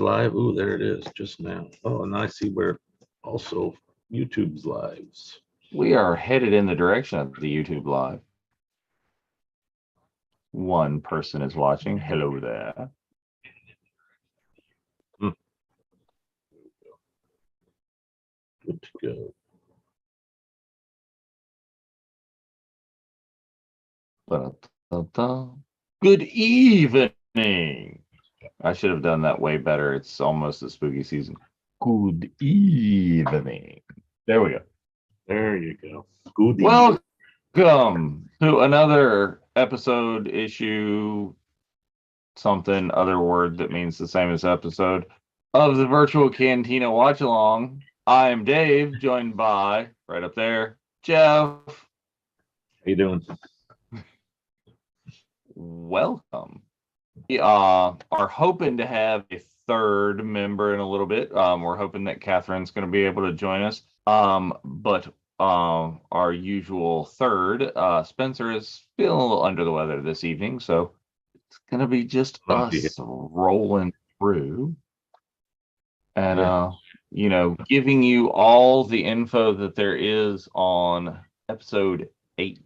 live. Ooh, there it is just now. Oh, and I see where also YouTube's lives. We are headed in the direction of the YouTube live. One person is watching. Hello there. Good to go. Good evening. I should have done that way better. It's almost the spooky season. Good evening. There we go. There you go. Good evening. Welcome to another episode, issue, something other word that means the same as episode of the virtual Cantina watch along. I am Dave, joined by right up there, Jeff. How you doing? Welcome. We are hoping to have a third member in a little bit. We're hoping that Catherine's going to be able to join us. But our usual third, Spencer, is feeling a little under the weather this evening, so it's going to be just us rolling through and giving you all the info that there is on episode 8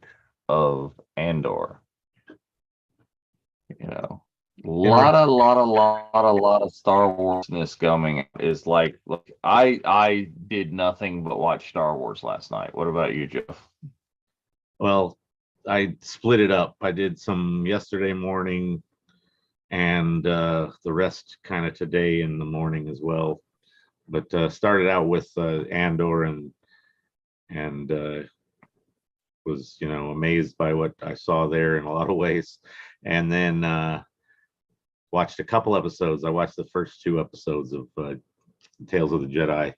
of Andor. A lot of Star Warsness coming. Is like, look, I did nothing but watch Star Wars last night. What about you, Jeff? Well, I split it up. I did some yesterday morning and the rest kind of today in the morning as well. But started out with Andor and was amazed by what I saw there in a lot of ways, and then watched a couple episodes. I watched the first 2 episodes of Tales of the Jedi,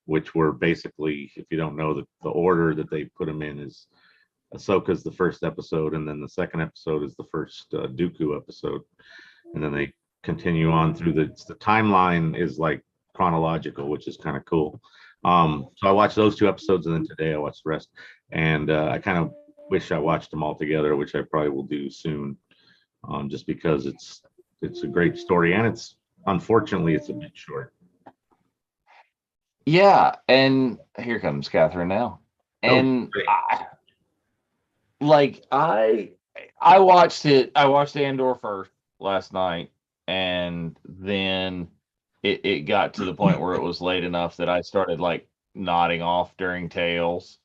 which were basically, if you don't know, the order that they put them in is Ahsoka's the first episode, and then the second episode is the first Dooku episode, and then they continue on through the timeline is like chronological, which is kind of cool. So I watched those 2 episodes, and then today I watched the rest, and I kind of wish I watched them all together, which I probably will do soon, just because it's a great story, and unfortunately it's a bit short. Yeah, and here comes Catherine now, and I watched it. I watched Andor first last night, and then it got to the point where it was late enough that I started like nodding off during Tales,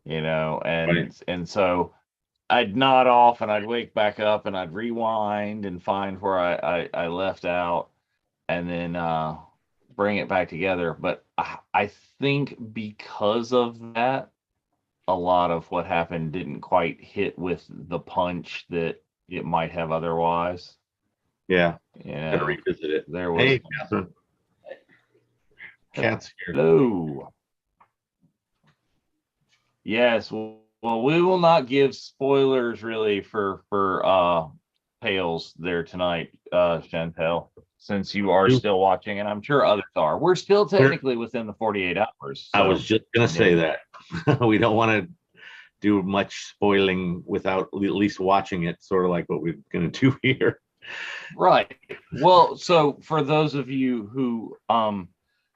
and so I'd nod off and I'd wake back up and I'd rewind and find where I left out, and then bring it back together. But I think because of that, a lot of what happened didn't quite hit with the punch that it might have otherwise. Yeah, gotta revisit it. There was. Hey, Catherine. Cat's here. Hello. Yes. Well, we will not give spoilers really for Tales there tonight, Chantel, since you are still watching, and I'm sure others are. We're still technically within the 48 hours. So, I was just gonna say that. We don't want to do much spoiling without at least watching it, sort of like what we're gonna do here. Right. Well, so for those of you who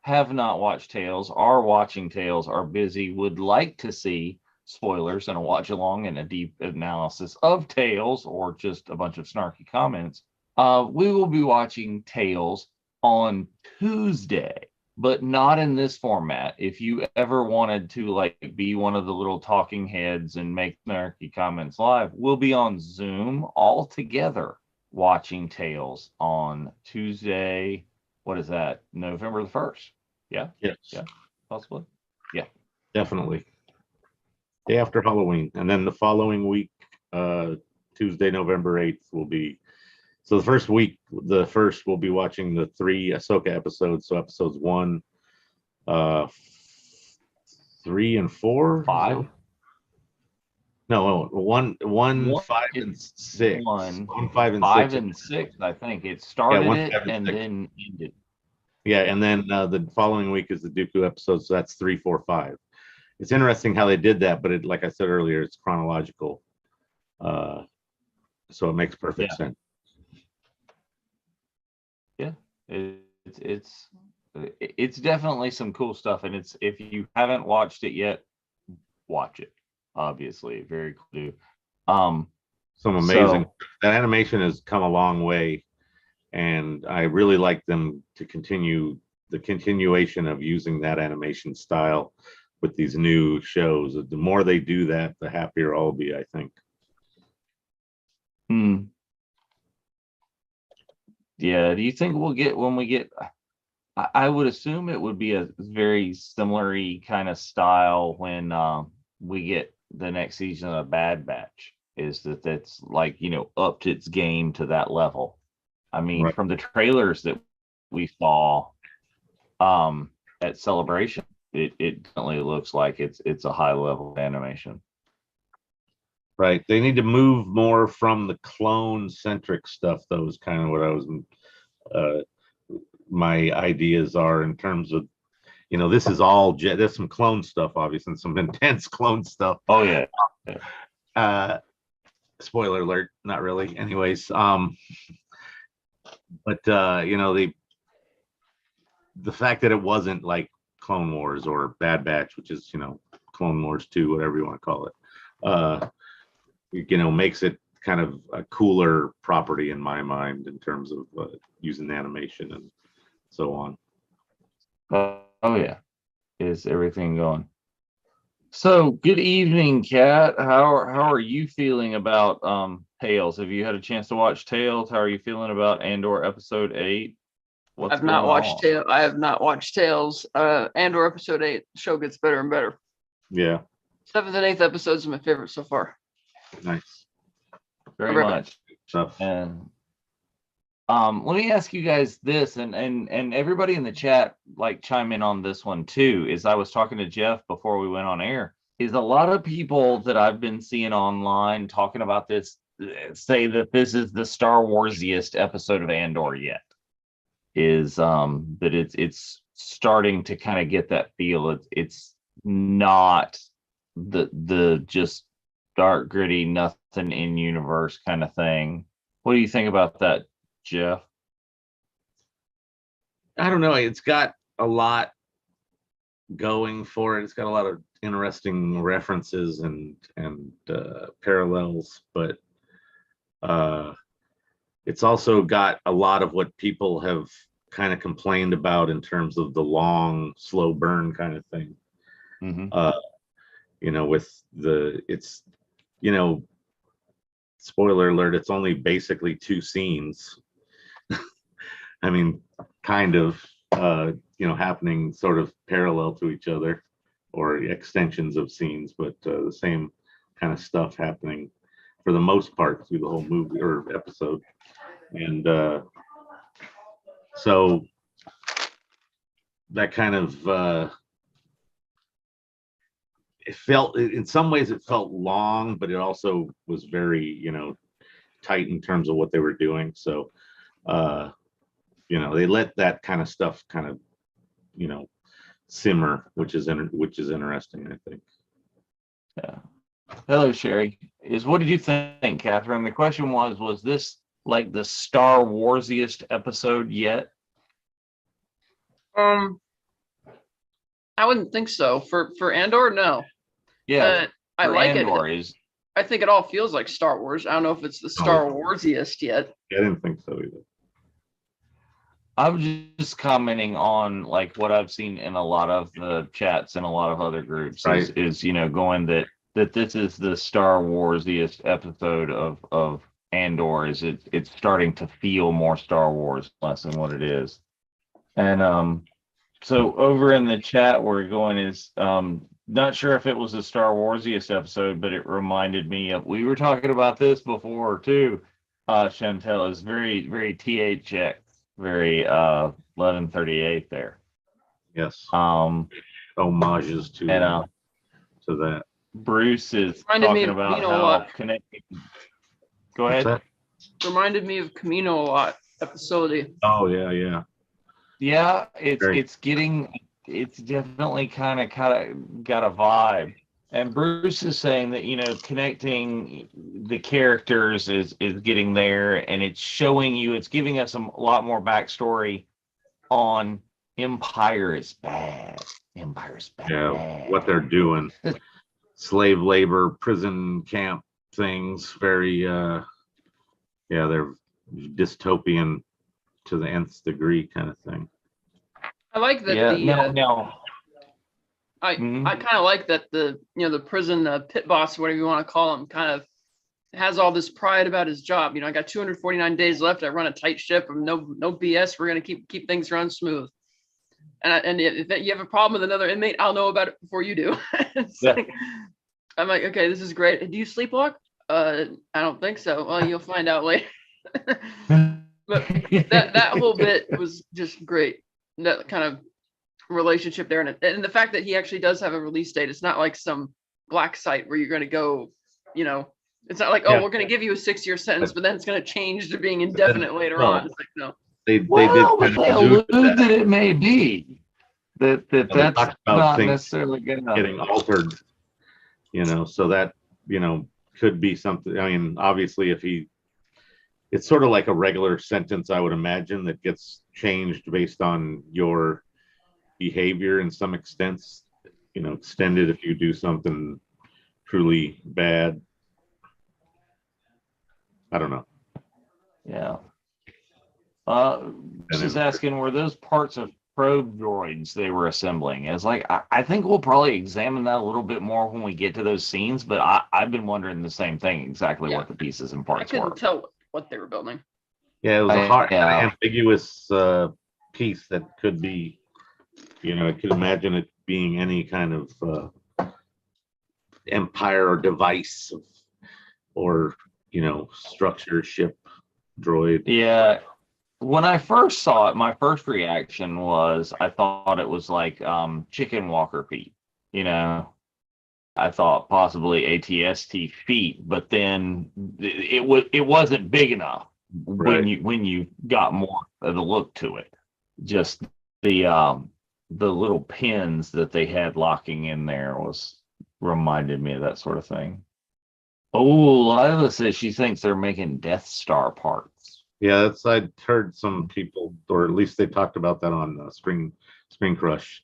have not watched Tales, are watching Tales, are busy, would like to see spoilers and a watch along and a deep analysis of Tales, or just a bunch of snarky comments, we will be watching Tales on Tuesday, but not in this format. If you ever wanted to like be one of the little talking heads and make snarky comments live, we'll be on Zoom all together watching Tales on Tuesday. What is that? November the 1st? Yeah. Yes. Yeah. Possibly. Yeah. Definitely. Day after Halloween, and then the following week, Tuesday, November 8th, will be. So the first week, we'll be watching the 3 Ahsoka episodes. So episodes 1, 3, and 4. 5. No, 1, 5, and 6. 1, 5, and 5 6. and 6. I think it started 1, it 5, and 6. then ended. Yeah, and then the following week is the Dooku episode. So that's 3, 4, 5. It's interesting how they did that, but it, like I said earlier, it's chronological, so it makes perfect sense. Yeah, it it's it's definitely some cool stuff, and it's if you haven't watched it yet, watch it. Obviously, very cool. Some amazing that animation has come a long way, and I really like them to continue the continuation of using that animation style with these new shows. The more they do that, the happier I'll be, I think. Yeah. Do you think we'll get when we get? I would assume it would be a very similar kind of style when we get the next season of Bad Batch. Is that's like upped its game to that level? I mean, Right. from the trailers that we saw at Celebration, it definitely looks like it's a high level of animation. Right. They need to move more from the clone centric stuff, though, is kind of what I was my ideas are in terms of, this is all there's some clone stuff, obviously, and some intense clone stuff. Oh yeah. Spoiler alert, not really. Anyways, but the fact that it wasn't like Clone Wars or Bad Batch, which is Clone Wars 2, whatever you want to call it, makes it kind of a cooler property in my mind in terms of using animation and so on. Oh yeah. Is everything going? So good evening, Kat. How are you feeling about Tales? Have you had a chance to watch Tales? How are you feeling about Andor episode 8? I have not watched Tales. Andor episode 8, the show gets better and better. Yeah. 7th and 8th episodes are my favorite so far. Nice. Very much. And let me ask you guys this, and everybody in the chat, like, chime in on this one too. Is I was talking to Jeff before we went on air. Is a lot of people that I've been seeing online talking about this say that this is the Star Warsiest episode of Andor yet. Is that it's starting to kind of get that feel. It's not the just dark, gritty, nothing in universe kind of thing. What do you think about that, Jeff? I don't know. It's got a lot going for it. It's got a lot of interesting references and parallels, but it's also got a lot of what people have kind of complained about in terms of the long, slow burn kind of thing. With it's spoiler alert, it's only basically 2 scenes. I mean, kind of, happening sort of parallel to each other or extensions of scenes, but the same kind of stuff happening for the most part through the whole movie or episode. And so that kind of, in some ways it felt long, but it also was very, tight in terms of what they were doing. So, they let that kind of stuff kind of, simmer, which is interesting, I think. Yeah. Hello, Sherry. What did you think, Catherine? The question was this like the Star Warsiest episode yet? I wouldn't think so. For Andor, no. Yeah. I like Andor it. I think it all feels like Star Wars. I don't know if it's the Star Warsiest yet. I didn't think so either. I'm just commenting on like what I've seen in a lot of the chats and a lot of other groups right. is going that this is the Star Warsiest episode of Andor. Is it's starting to feel more Star Wars less than what it is. And so over in the chat we're going is not sure if it was a Star Warsiest episode, but it reminded me of, we were talking about this before too. Chantel is very, very THX, very 1138 there. Yes. Homages to that. Bruce is talking about how connecting. Go ahead. Reminded me of Camino a lot. Episode. Oh yeah. Yeah, it's definitely kind of got a vibe. And Bruce is saying that connecting the characters is getting there, and it's showing you, it's giving us a lot more backstory on Empire is bad. Empire is bad. Yeah, what they're doing. Slave labor, prison camp things, very they're dystopian to the nth degree kind of thing. I like that Yeah, the now. I kind of like that the prison pit boss, whatever you want to call him, kind of has all this pride about his job. I got 249 days left. I run a tight ship. No BS. We're gonna keep things run smooth. And if you have a problem with another inmate, I'll know about it before you do. I'm like, okay, this is great. Do you sleepwalk? I don't think so. Well, you'll find out later. But that whole bit was just great. That kind of relationship there, and the fact that he actually does have a release date. It's not like some black site where you're going to go, it's not like, we're going to give you a 6-year sentence, but then it's going to change to being indefinite later on. It's like, no. They did They allude that it may be that's not necessarily getting altered, so that could be something. I mean, obviously, it's sort of like a regular sentence, I would imagine, that gets changed based on your behavior in some extents, extended if you do something truly bad. I don't know. Yeah. Just asking, were those parts of probe droids they were assembling? It's like, I think we'll probably examine that a little bit more when we get to those scenes, but I've been wondering the same thing, exactly what the pieces and parts were. I couldn't tell what they were building. Yeah, it was a hard, ambiguous piece that could be, I could imagine it being any kind of empire or device or, structure, ship, droid. Yeah. When I first saw it, my first reaction was I thought it was like chicken walker feet, I thought possibly ATST feet, but then it wasn't big enough when you got more of the look to it. Just the little pins that they had locking in there reminded me of that sort of thing. Oh, Lila says she thinks they're making Death Star parts. Yeah, I'd heard some people, or at least they talked about that on Screen Crush.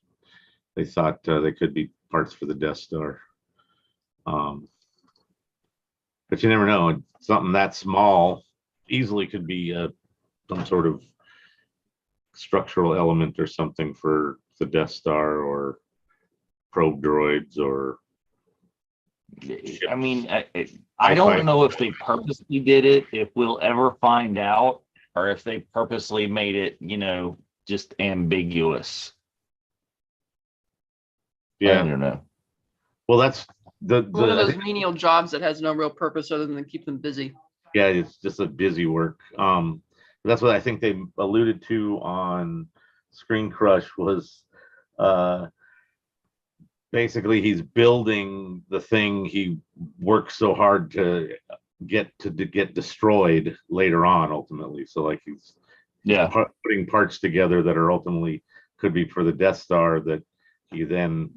They thought they could be parts for the Death Star. But you never know. Something that small easily could be some sort of structural element or something for the Death Star or probe droids or. I mean, I don't know if they purposely did it, if we'll ever find out, or if they purposely made it, just ambiguous. Yeah. I don't know. Well, that's one of those menial jobs that has no real purpose other than to keep them busy. Yeah, it's just a busy work. That's what I think they alluded to on Screen Crush was basically he's building the thing he worked so hard to get destroyed later on ultimately. So like he's putting parts together that are ultimately could be for the Death Star that he then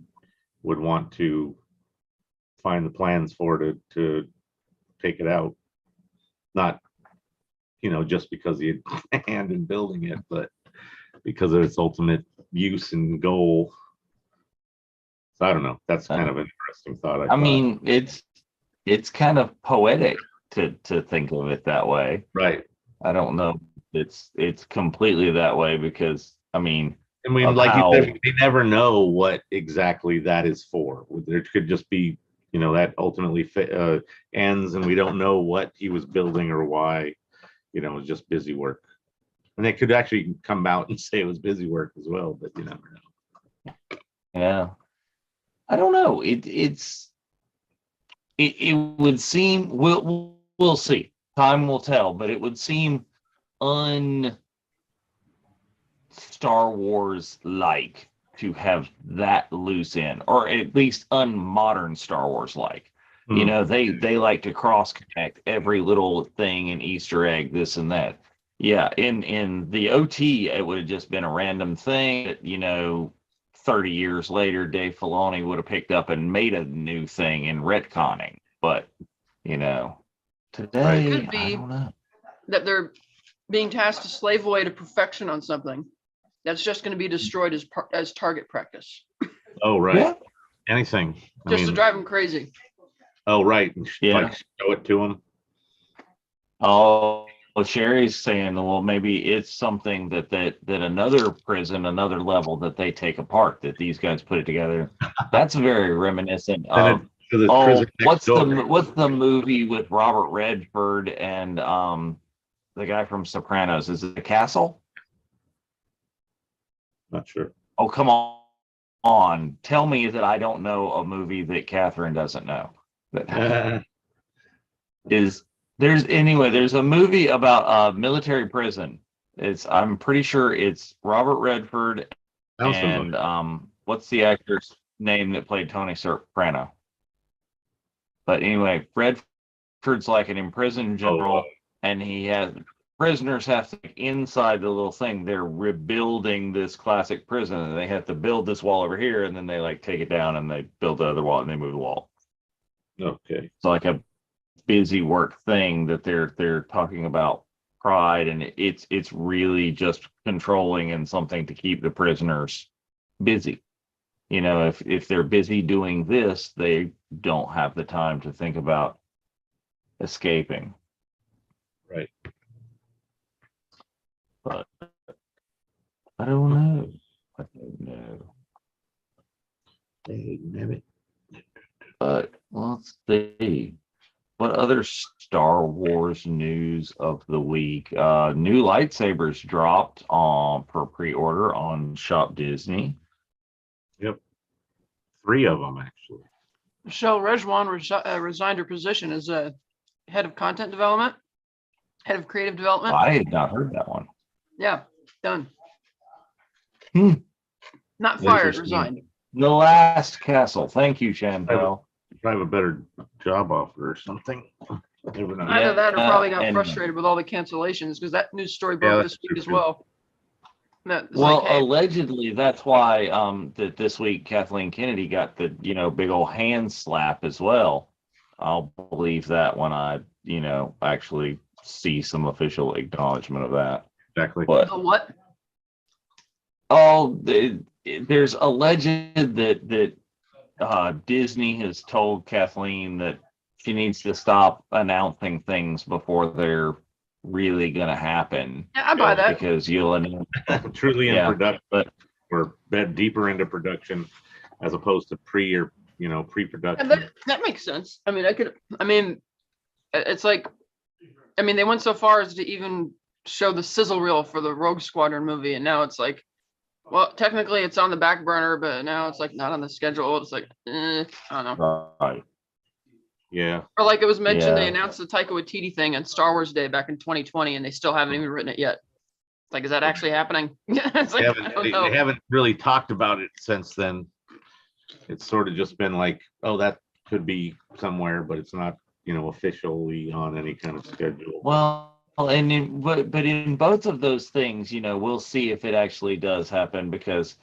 would want to find the plans for to take it out. Not, just because he had a hand in building it, but because of its ultimate use and goal. So I don't know. That's kind of an interesting thought. I mean, it's kind of poetic to think of it that way. Right. I don't know. It's completely that way because like they never know what exactly that is for. There could just be, that ultimately ends, and we don't know what he was building or why. It was just busy work, and they could actually come out and say it was busy work as well. But you never know. Yeah. I don't know. It would seem we'll see. Time will tell, but it would seem Star Wars like to have that loose end, or at least unmodern Star Wars like. They like to cross connect every little thing and Easter egg, this and that. Yeah, in the OT, it would have just been a random thing that 30 years later, Dave Filoni would have picked up and made a new thing in retconning. But, today, it could be I don't know. That they're being tasked to slave away to perfection on something. That's just going to be destroyed as target practice, Oh, right. Yeah. Anything. just to drive them crazy. Oh, right. Yeah. Like show it to them. Oh, well, Sherry's saying, well, maybe it's something that another prison, another level that they take apart, that these guys put it together. That's very reminiscent of. What's the movie with Robert Redford and the guy from Sopranos? Is it The Castle? Not sure. Oh, come on. Tell me that I don't know a movie that Catherine doesn't know. There's a movie about a military prison. I'm pretty sure it's Robert Redford and what's the actor's name that played Tony Soprano? But anyway, Redford's like an imprisoned general, and prisoners have to, inside the little thing, they're rebuilding this classic prison, and they have to build this wall over here, and then they like take it down and they build the other wall and they move the wall. Okay. It's like a busy work thing that they're talking about pride, and it's really just controlling and something to keep the prisoners busy. If they're busy doing this, they don't have the time to think about escaping. Right. But I don't know. But let's see. What other Star Wars news of the week? New lightsabers dropped for pre-order on Shop Disney. Yep. 3 of them, actually. Michelle Rejwan resigned her position as head of content development, head of creative development. I had not heard that one. Yeah, done. Not fired, resigned. The Last Castle. Thank you, Chantel. I have a better job offer or something. Either that or probably got frustrated with all the cancellations, because that news story broke this week as well. Allegedly, that's why that this week Kathleen Kennedy got the big old hand slap as well. I'll believe that when I actually see some official acknowledgement of that. Exactly. What? Oh, there's alleged that Disney has told Kathleen that she needs to stop announcing things before they're really going to happen. Yeah, I buy that. Because you'll announce truly in production, or deeper into production, as opposed to pre-production. That makes sense. It's like, they went so far as to even show the sizzle reel for the Rogue Squadron movie, and now it's like, well, technically it's on the back burner, but now it's like not on the schedule. It's like, I don't know. Right. Yeah. Or like it was mentioned, they announced the Taika Waititi thing on Star Wars Day back in 2020, and they still haven't even written it yet. It's like, is that actually happening? It's like, they haven't really talked about it since then. It's sort of just been like, oh, that could be somewhere, but it's not, officially on any kind of schedule. Well, and in both of those things, we'll see if it actually does happen, because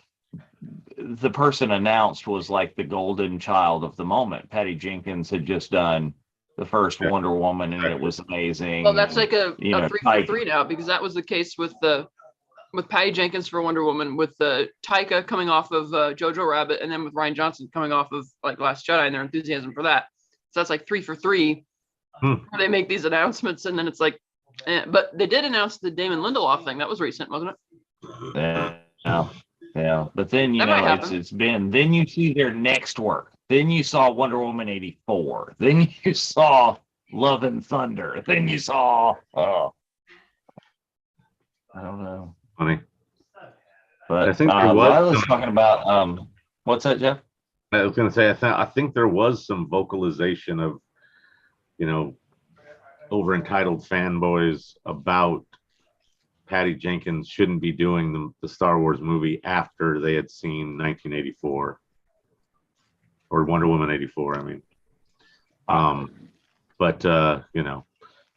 the person announced was like the golden child of the moment. Patty Jenkins had just done the first Wonder Woman, and it was amazing. Well, that's like a 3 for 3 now, because that was the case with Patty Jenkins for Wonder Woman, with Taika coming off of Jojo Rabbit, and then with Rian Johnson coming off of like Last Jedi, and their enthusiasm for that. So that's like 3 for 3. Where they make these announcements, and then it's like, but they did announce the Damon Lindelof thing. That was recent, wasn't it? Yeah. But then it's been. Then you see their next work. Then you saw Wonder Woman 84. Then you saw Love and Thunder. Then you saw. I don't know. Funny. But I think I was talking about. What's that, Jeff? I was going to say, I think there was some vocalization of, over entitled fanboys about Patty Jenkins shouldn't be doing the Star Wars movie after they had seen 1984 or Wonder Woman 84. But they're going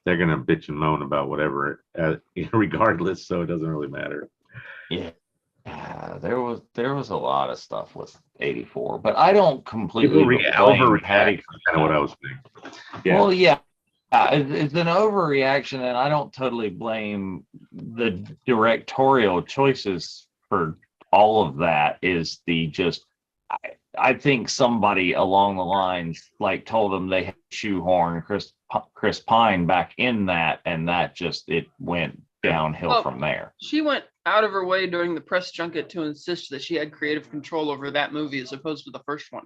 to bitch and moan about whatever, regardless. So it doesn't really matter. Yeah. There was a lot of stuff with 84, but I don't completely blame Patty. Kind of what I was thinking. Yeah. Well, yeah, it's an overreaction, and I don't totally blame the directorial choices for all of that is the just. I think somebody along the lines like told them they had to shoehorn Chris Pine back in that, and that just it went downhill from there. She went out of her way during the press junket to insist that she had creative control over that movie as opposed to the first one.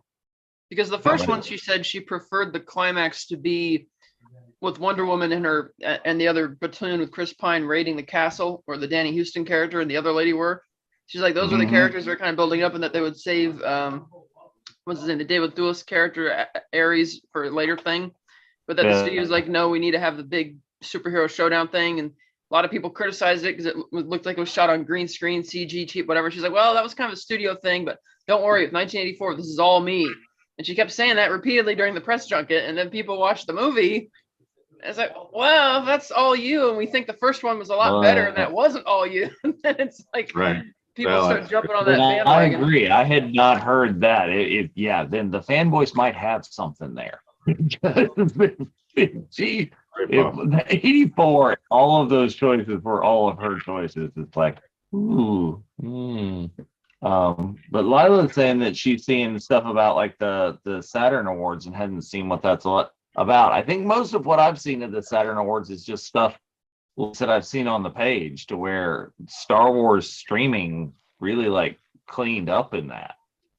Because the first one, she said she preferred the climax to be with Wonder Woman and the other platoon with Chris Pine raiding the castle where the Danny Houston character and the other lady were. She's like, those are the characters they're kind of building up, and that they would save what's his name, the David Thewlis character, Ares, for a later thing. But that the studio's like, no, we need to have the big superhero showdown thing. And a lot of people criticized it because it looked like it was shot on green screen, CG, cheap, whatever. She's like, well, that was kind of a studio thing, but don't worry, with 1984, this is all me. And she kept saying that repeatedly during the press junket. And then people watched the movie. It's like, well, if that's all you, and we think the first one was a lot better, and that wasn't all you, then it's like, people start jumping on that bandwagon. I agree. I had not heard that. Then the fanboys might have something there. Gee, 84, all of those choices were all of her choices. It's like, ooh. But Lila's saying that she's seeing stuff about like the Saturn Awards and hadn't seen what that's about. I think most of what I've seen of the Saturn Awards is just stuff that I've seen on the page, to where Star Wars streaming really like cleaned up in that.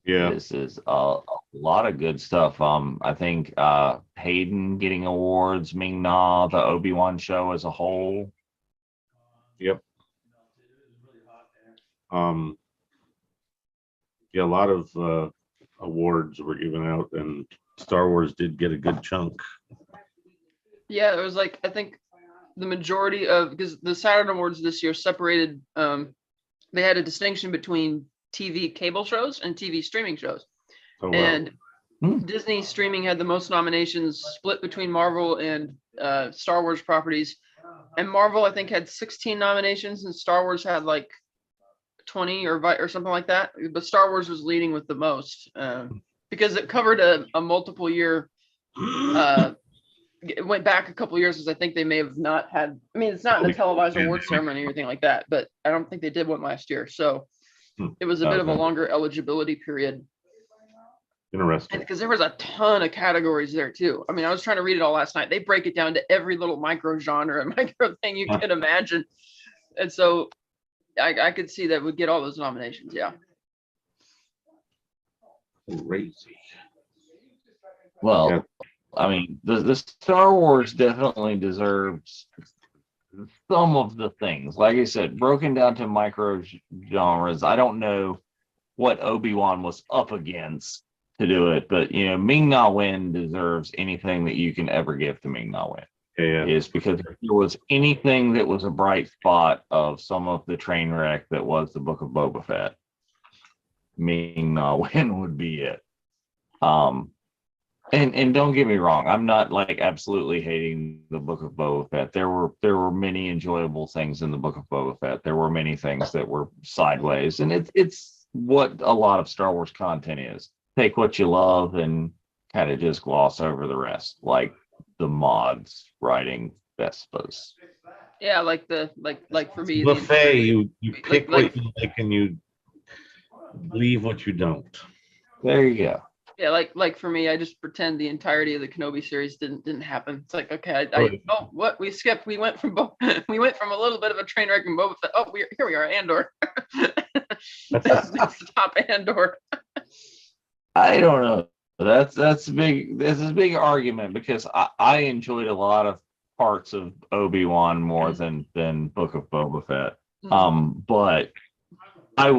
Yeah, this is a lot of good stuff. I think Hayden getting awards, Ming-Na, the Obi-Wan show as a whole. Yep. Yeah, a lot of awards were given out, and Star Wars did get a good chunk. Yeah, it was like, I think the majority of, because the Saturn Awards this year separated, they had a distinction between TV cable shows and TV streaming shows. Oh, wow. And Disney streaming had the most nominations, split between Marvel and Star Wars properties. And Marvel, I think, had 16 nominations, and Star Wars had like 20 or something like that. But Star Wars was leading with the most because it covered a multiple year. It went back a couple years, because I think they may have not had. I mean, it's not in the televised award ceremony or anything like that, but I don't think they did one last year. So it was a bit of a longer eligibility period. Interesting. Because there was a ton of categories there too. I mean, I was trying to read it all last night. They break it down to every little micro genre and micro thing you can imagine. And so I could see that would get all those nominations. Yeah. Crazy. Well, yeah. I mean, the Star Wars definitely deserves some of the things. Like I said, broken down to micro genres. I don't know what Obi-Wan was up against to do it, but Ming-Na Wen deserves anything that you can ever give to Ming-Na Wen. Yeah. Is because if there was anything that was a bright spot of some of the train wreck that was the Book of Boba Fett, Ming-Na Wen would be it. And don't get me wrong, I'm not like absolutely hating the Book of Boba Fett. There were many enjoyable things in the Book of Boba Fett. There were many things that were sideways, and it's what a lot of Star Wars content is. Take what you love and kind of just gloss over the rest, like the mods riding Vespas. Yeah, like for me, buffet. You pick what you like and you leave what you don't. There you go. Yeah, like for me, I just pretend the entirety of the Kenobi series didn't happen. It's like, okay, what we skipped. We went from a little bit of a train wreck in Boba Fett. Oh, here we are, Andor. Let's stop Andor. I don't know. That's big. This is a big argument, because I enjoyed a lot of parts of Obi-Wan more than Book of Boba Fett. But I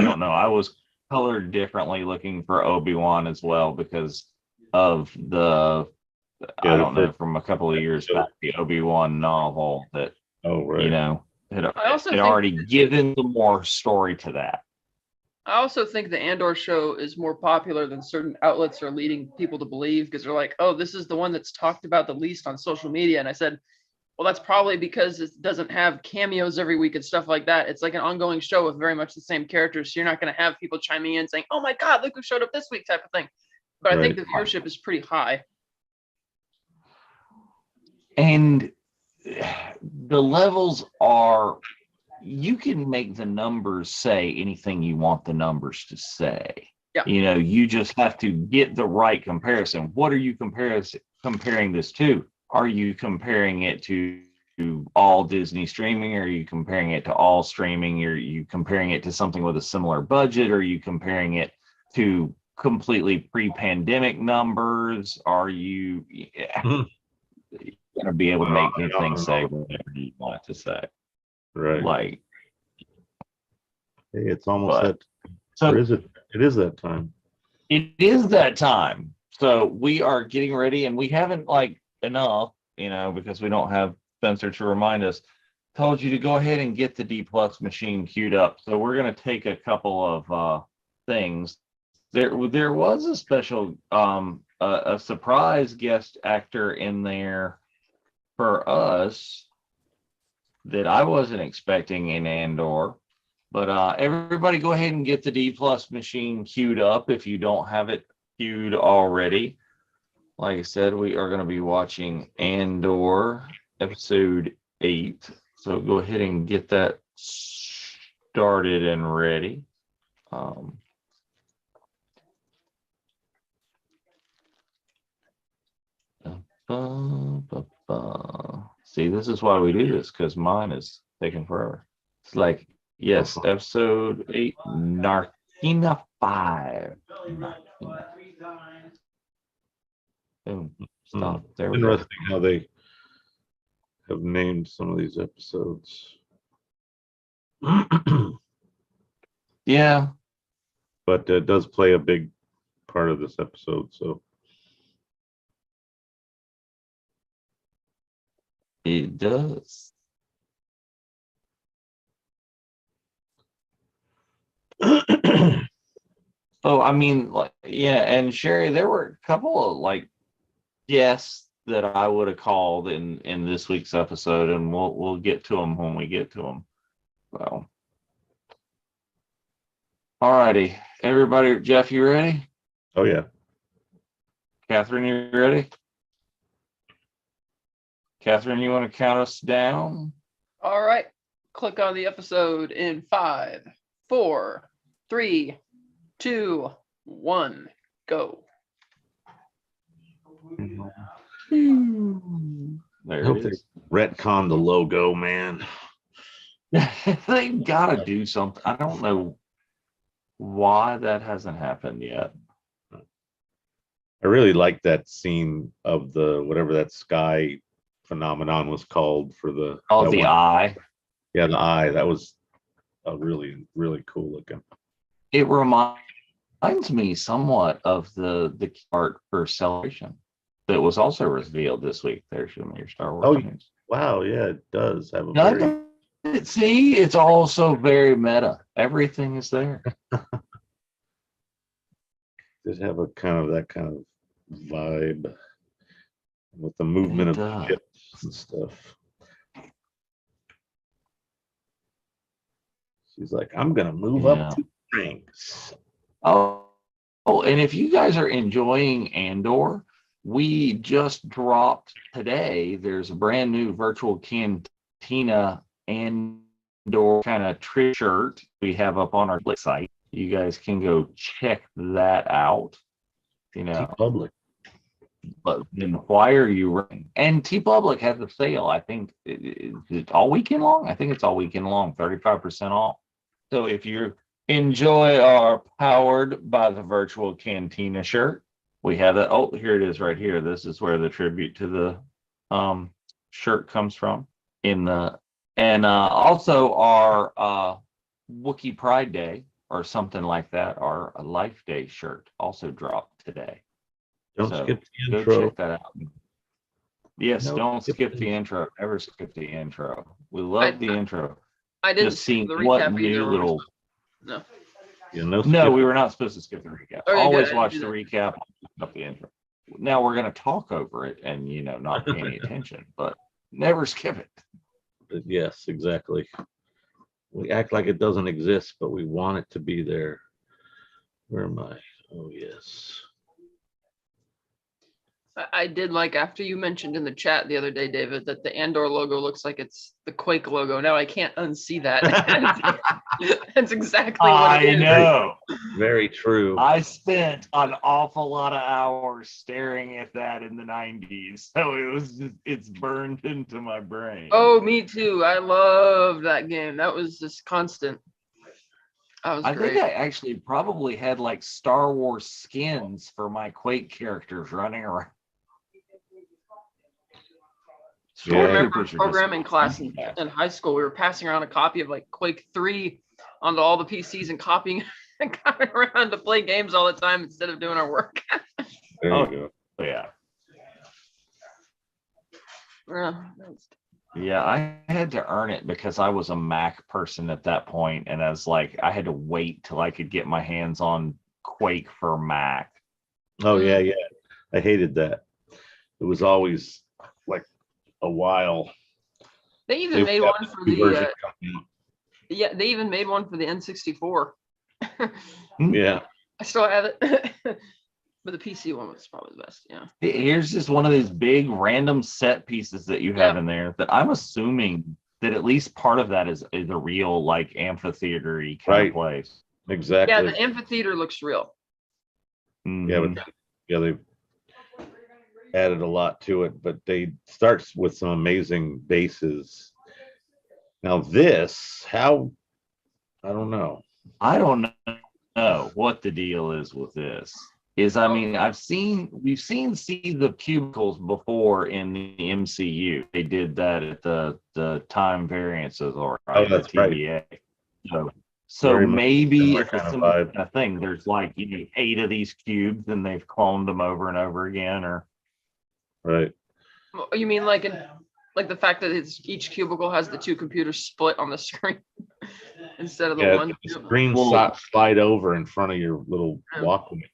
don't know. I was colored differently looking for Obi-Wan as well, because of the from a couple of years back, the Obi-Wan novel that had already given some more story to that. I also think the Andor show is more popular than certain outlets are leading people to believe, because they're like, oh, this is the one that's talked about the least on social media. And I said, well, that's probably because it doesn't have cameos every week and stuff like that. It's like an ongoing show with very much the same characters. So you're not going to have people chiming in saying, oh my God, look who showed up this week type of thing. But I think the viewership is pretty high. And the levels are you can make the numbers say anything you want the numbers to say. Yeah. You just have to get the right comparison. What are you comparing this to? Are you comparing it to all Disney streaming? Are you comparing it to all streaming? Are you comparing it to something with a similar budget? Are you comparing it to completely pre-pandemic numbers? Are you going to be able to make anything say whatever you want it to say? Right. Like, hey, it's almost but, that. so Or is it? It is that time. it is that time. So we are getting ready, and we haven't enough, because we don't have Spencer to remind us. Told you to go ahead and get the D Plus machine queued up. So we're going to take a couple of things. There was a special a surprise guest actor in there for us that I wasn't expecting in Andor. But everybody go ahead and get the D Plus machine queued up if you don't have it queued already. Like I said, we are going to be watching Andor episode 8. So go ahead and get that started and ready. See, this is why we do this, because mine is taking forever. It's like, yes, episode 8, Narkina 5. Narkina. Boom. Stop. There we go. Interesting how they have named some of these episodes. Yeah. But it does play a big part of this episode, so. It does. Oh, I mean, yeah, and Sherry, there were a couple of guests that I would have called in this week's episode, and we'll get to them when we get to them. So, all righty, everybody. Jeff, you ready? Oh yeah. Catherine, you ready? Catherine, you want to count us down? All right. Click on the episode in 5, 4, 3, 2, 1, go. There it is. Retcon the logo, man. They've got to do something. I don't know why that hasn't happened yet. I really like that scene of the whatever that sky phenomenon was called for the eye. Yeah, the eye. That was a really, really cool looking. It reminds me somewhat of the art for Celebration that was also revealed this week. There's your Star Wars news. Wow, yeah, it does have a very... See, it's also very meta. Everything is there. Does have a that kind of vibe with the movement of the ships and stuff. She's like, I'm gonna move up 2 ranks. Oh, and if you guys are enjoying Andor, we just dropped today. There's a brand new virtual Cantina Andor kind of trick shirt we have up on our site. You guys can go check that out. Public. But then why are you running? And TeePublic has a sale. I think it's all weekend long. I think it's all weekend long, 35% off. So if you enjoy our powered by the virtual Cantina shirt, we have that. Oh, here it is right here. This is where the tribute to the shirt comes from. And also our Wookiee Pride Day or something like that, our Life Day shirt also dropped today. Don't skip the intro. Go check that out. Yes, don't skip the intro. Never skip the intro. We love the intro. I didn't just see the what recap new either. little. No. Yeah, no, we were not supposed to skip the recap. Oh, always watch the recap, up the intro. Now we're going to talk over it and not pay any attention, but never skip it. Yes, exactly. We act like it doesn't exist, but we want it to be there. Where am I? Oh yes. I did like after you mentioned in the chat the other day, David, that the Andor logo looks like it's the Quake logo. Now I can't unsee that. That's exactly what it I is. know. Very true. I spent an awful lot of hours staring at that in the 90s. So it's burned into my brain. Oh, me too. I love that game. That was just constant. That was I great. think I actually probably had like Star Wars skins for my Quake characters running around. I remember Stormtroopers are programming class in fantastic. high school. We were passing around a copy of like Quake 3 onto all the PCs and copying and coming around to play games all the time instead of doing our work. There Oh. you go. Yeah. That's- Yeah, I had to earn it because I was a Mac person at that point, and I was like, I had to wait till I could get my hands on Quake for Mac. Oh yeah, yeah. I hated that. It was always like a while. They even made one for the version coming out. yeah, they even made one for the N64. Yeah. I still have it. But the PC one was probably the best, yeah. Here's just one of these big random set pieces that you have Yeah. in there that I'm assuming that at least part of that is a real like amphitheater-y kind Right. of place. Exactly. Yeah, the amphitheater looks real. Yeah, Mhm. but yeah, they added a lot to it, but they starts with some amazing bases. Now this, how I don't know. I don't know what the deal is with this. I mean, we've seen Seeds of Cubicles before in the MCU. They did that at the Time Variance Authority, Oh, that's the right. TVA. So Very much maybe similar it's a kind of similar vibe. kind of thing. There's like 8 of these cubes, and they've cloned them over and over again, or Right. You mean like the fact that each cubicle has the two computers split on the screen instead of the Yeah, one? the screen Well- slide over in front of your little walkway.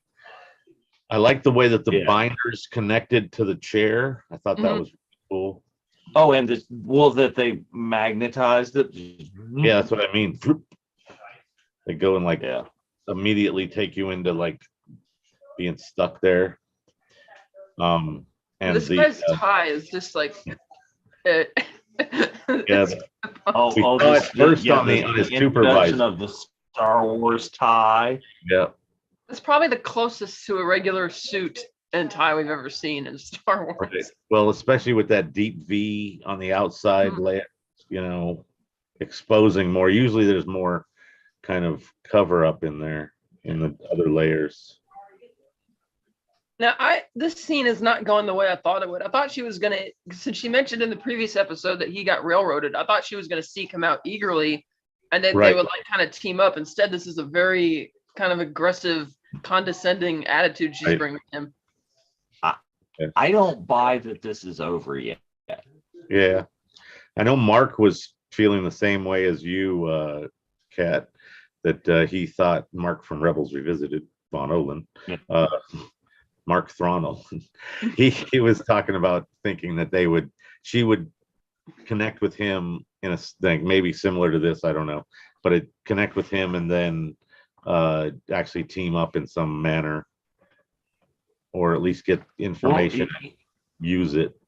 I like the way that the Yeah. binders connected to the chair. I thought that was cool. oh, and that they magnetized it. Yeah, that's what I mean. They go and like Yeah. immediately take you into like being stuck there. And This the guy's tie is just like yeah, it's- we saw it first on his introduction supervisor. of the Star Wars tie. Yeah, it's probably the closest to a regular suit and tie we've ever seen in Star Wars. right. Well, especially with that deep V on the outside layer, exposing more. Usually there's more kind of cover up in there in the other layers. Now, this scene is not going the way I thought it would. I thought she was gonna, since she mentioned in the previous episode that he got railroaded, I thought she was gonna seek him out eagerly, and then they Right. would like kind of team up. Instead, this is a very kind of aggressive, condescending attitude she's Right. bringing him. I don't buy that this is over yet. Yeah, I know Mark was feeling the same way as you, Kat, that he thought Mark from Rebels Revisited, Von Olin, Yeah. Mark Thronel. he was talking about thinking that she would connect with him in a thing, maybe similar to this, I don't know, but it connect with him and then actually team up in some manner, or at least get information, use it.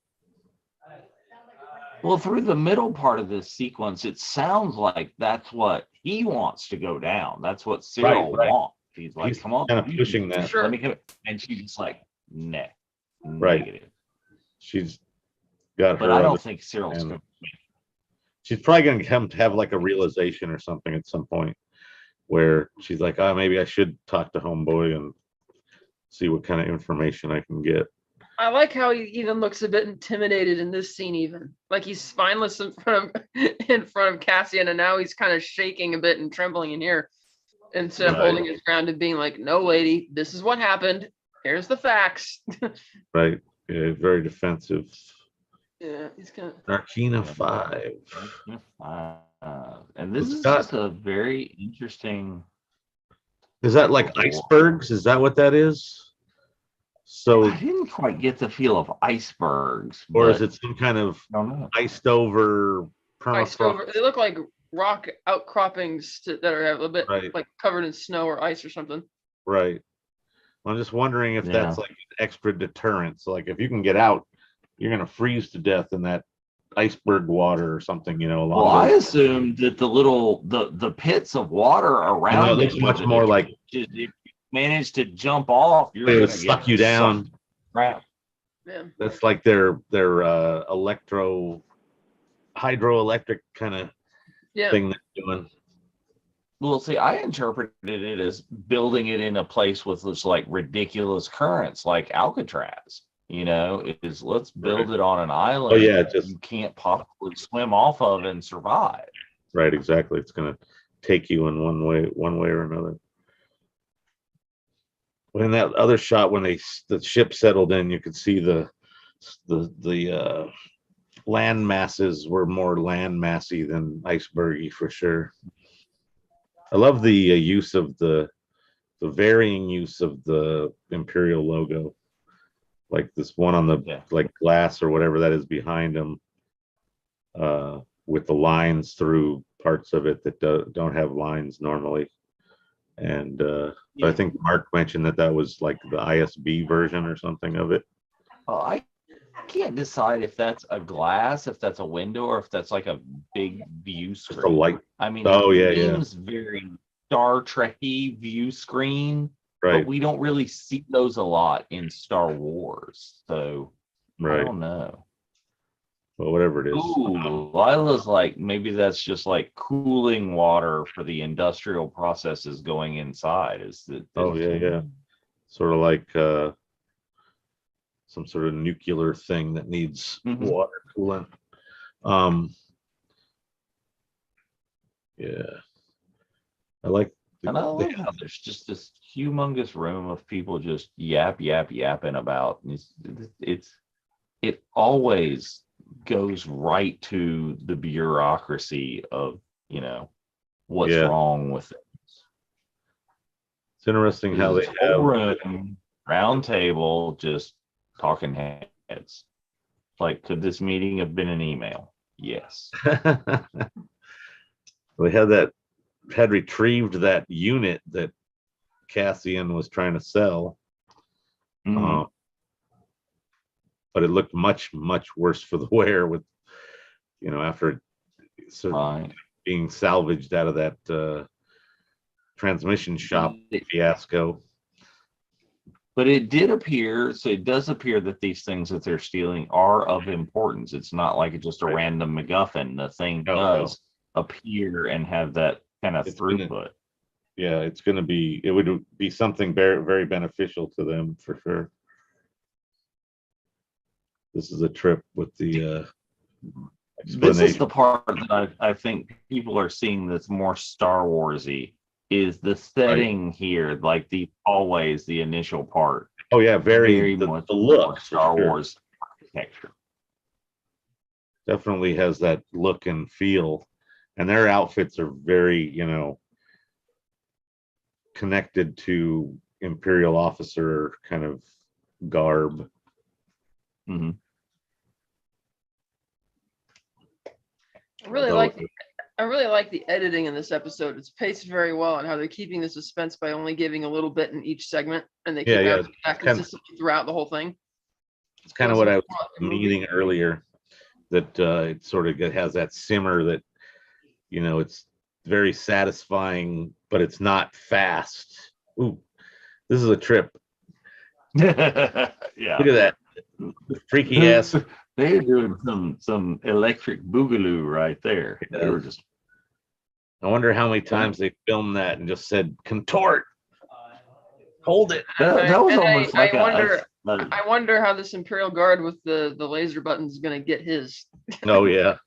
Well, through the middle part of this sequence, it sounds like that's what he wants to go down. That's what Cyril Right. wants. He's like, He's come on, kind of pushing that. Sure. let me come. And she's just like, nah, Right. negative. She's got But her I don't other- think Cyril's and- going she's probably going to come to have like a realization or something at some point where she's like, oh, maybe I should talk to homeboy and see what kind of information I can get. I like how he even looks a bit intimidated in this scene, even like he's spineless in front of Cassian, and now he's kind of shaking a bit and trembling in here instead of Right. holding his ground and being like, "No, lady, this is what happened. Here's the facts." Right. Yeah, very defensive. Yeah, he's kind of. Narkina 5. and this It's is got- just a very interesting. Is that like icebergs? Is that what that is? So, I didn't quite get the feel of icebergs. or is but it some kind of I don't know. iced over Iced over. permafrost? They look like rock outcroppings that are a little bit Right. like covered in snow or ice or something. Right. I'm just wondering if Yeah. that's like extra deterrent. So like if you can get out, you're gonna freeze to death in that iceberg water or something, along Well, I those. assumed that the pits of water No, it around looks it, much more like if you manage to jump off, you're it would gonna suck get you down. sucked. Right. Yeah. That's like their hydroelectric kind of Yeah. thing they're doing. Well, see, I interpreted it as building it in a place with this like ridiculous currents, like Alcatraz. Let's build it on an island Oh yeah, just you can't possibly swim off of and survive. right, exactly. It's gonna take you in one way or another. When that other shot, when the ship settled in, you could see the land masses were more land massy than icebergy for sure. I love the use of the varying use of the Imperial logo, like this one on the like glass or whatever that is behind them, with the lines through parts of it that don't have lines normally. And I think Mark mentioned that was like the ISB version or something of it. Well, I can't decide if that's a glass, if that's a window, or if that's like a big view screen. Just a light. I mean, Oh it yeah, seems very Star Trek-y view screen, right. but we don't really see those a lot in Star Wars. So Right. I don't know. Well, whatever it is. Ooh, Lila's like, maybe that's just like cooling water for the industrial processes going inside. Oh yeah. Sort of like some sort of nuclear thing that needs water coolant. Yeah. I like And I love how there's just this humongous room of people just yapping about. It always goes right to the bureaucracy of what's wrong with it. It's interesting how they have room, round table, just talking heads. Like, could this meeting have been an email? Yes. They had retrieved that unit that Cassian was trying to sell. But it looked much, much worse for the wear with, after being salvaged out of that transmission shop fiasco. But it does appear that these things that they're stealing are of importance. It's not like it's just a random MacGuffin. The thing does appear and have that kind of throughput. It would be something very, very beneficial to them for sure. This is a trip with the this is the part that I think people are seeing that's more Star Warsy, is the setting here, like the hallways, the initial part. Oh yeah, very much the look, Star Wars architecture. Definitely has that look and feel, and their outfits are very, connected to Imperial officer kind of garb. I really like the editing in this episode. It's paced very well, and how they're keeping the suspense by only giving a little bit in each segment, and they keep it consistently throughout the whole thing. It's kind of what I was meaning earlier, that it sort of has that simmer that, it's very satisfying, but it's not fast. Ooh, this is a trip. Yeah. Look at that freaky ass. They're doing some electric boogaloo right there. Yeah. They were just. I wonder how many times they filmed that and just said contort, hold it. That was almost like I wonder how this Imperial Guard with the laser button is going to get his. Oh yeah.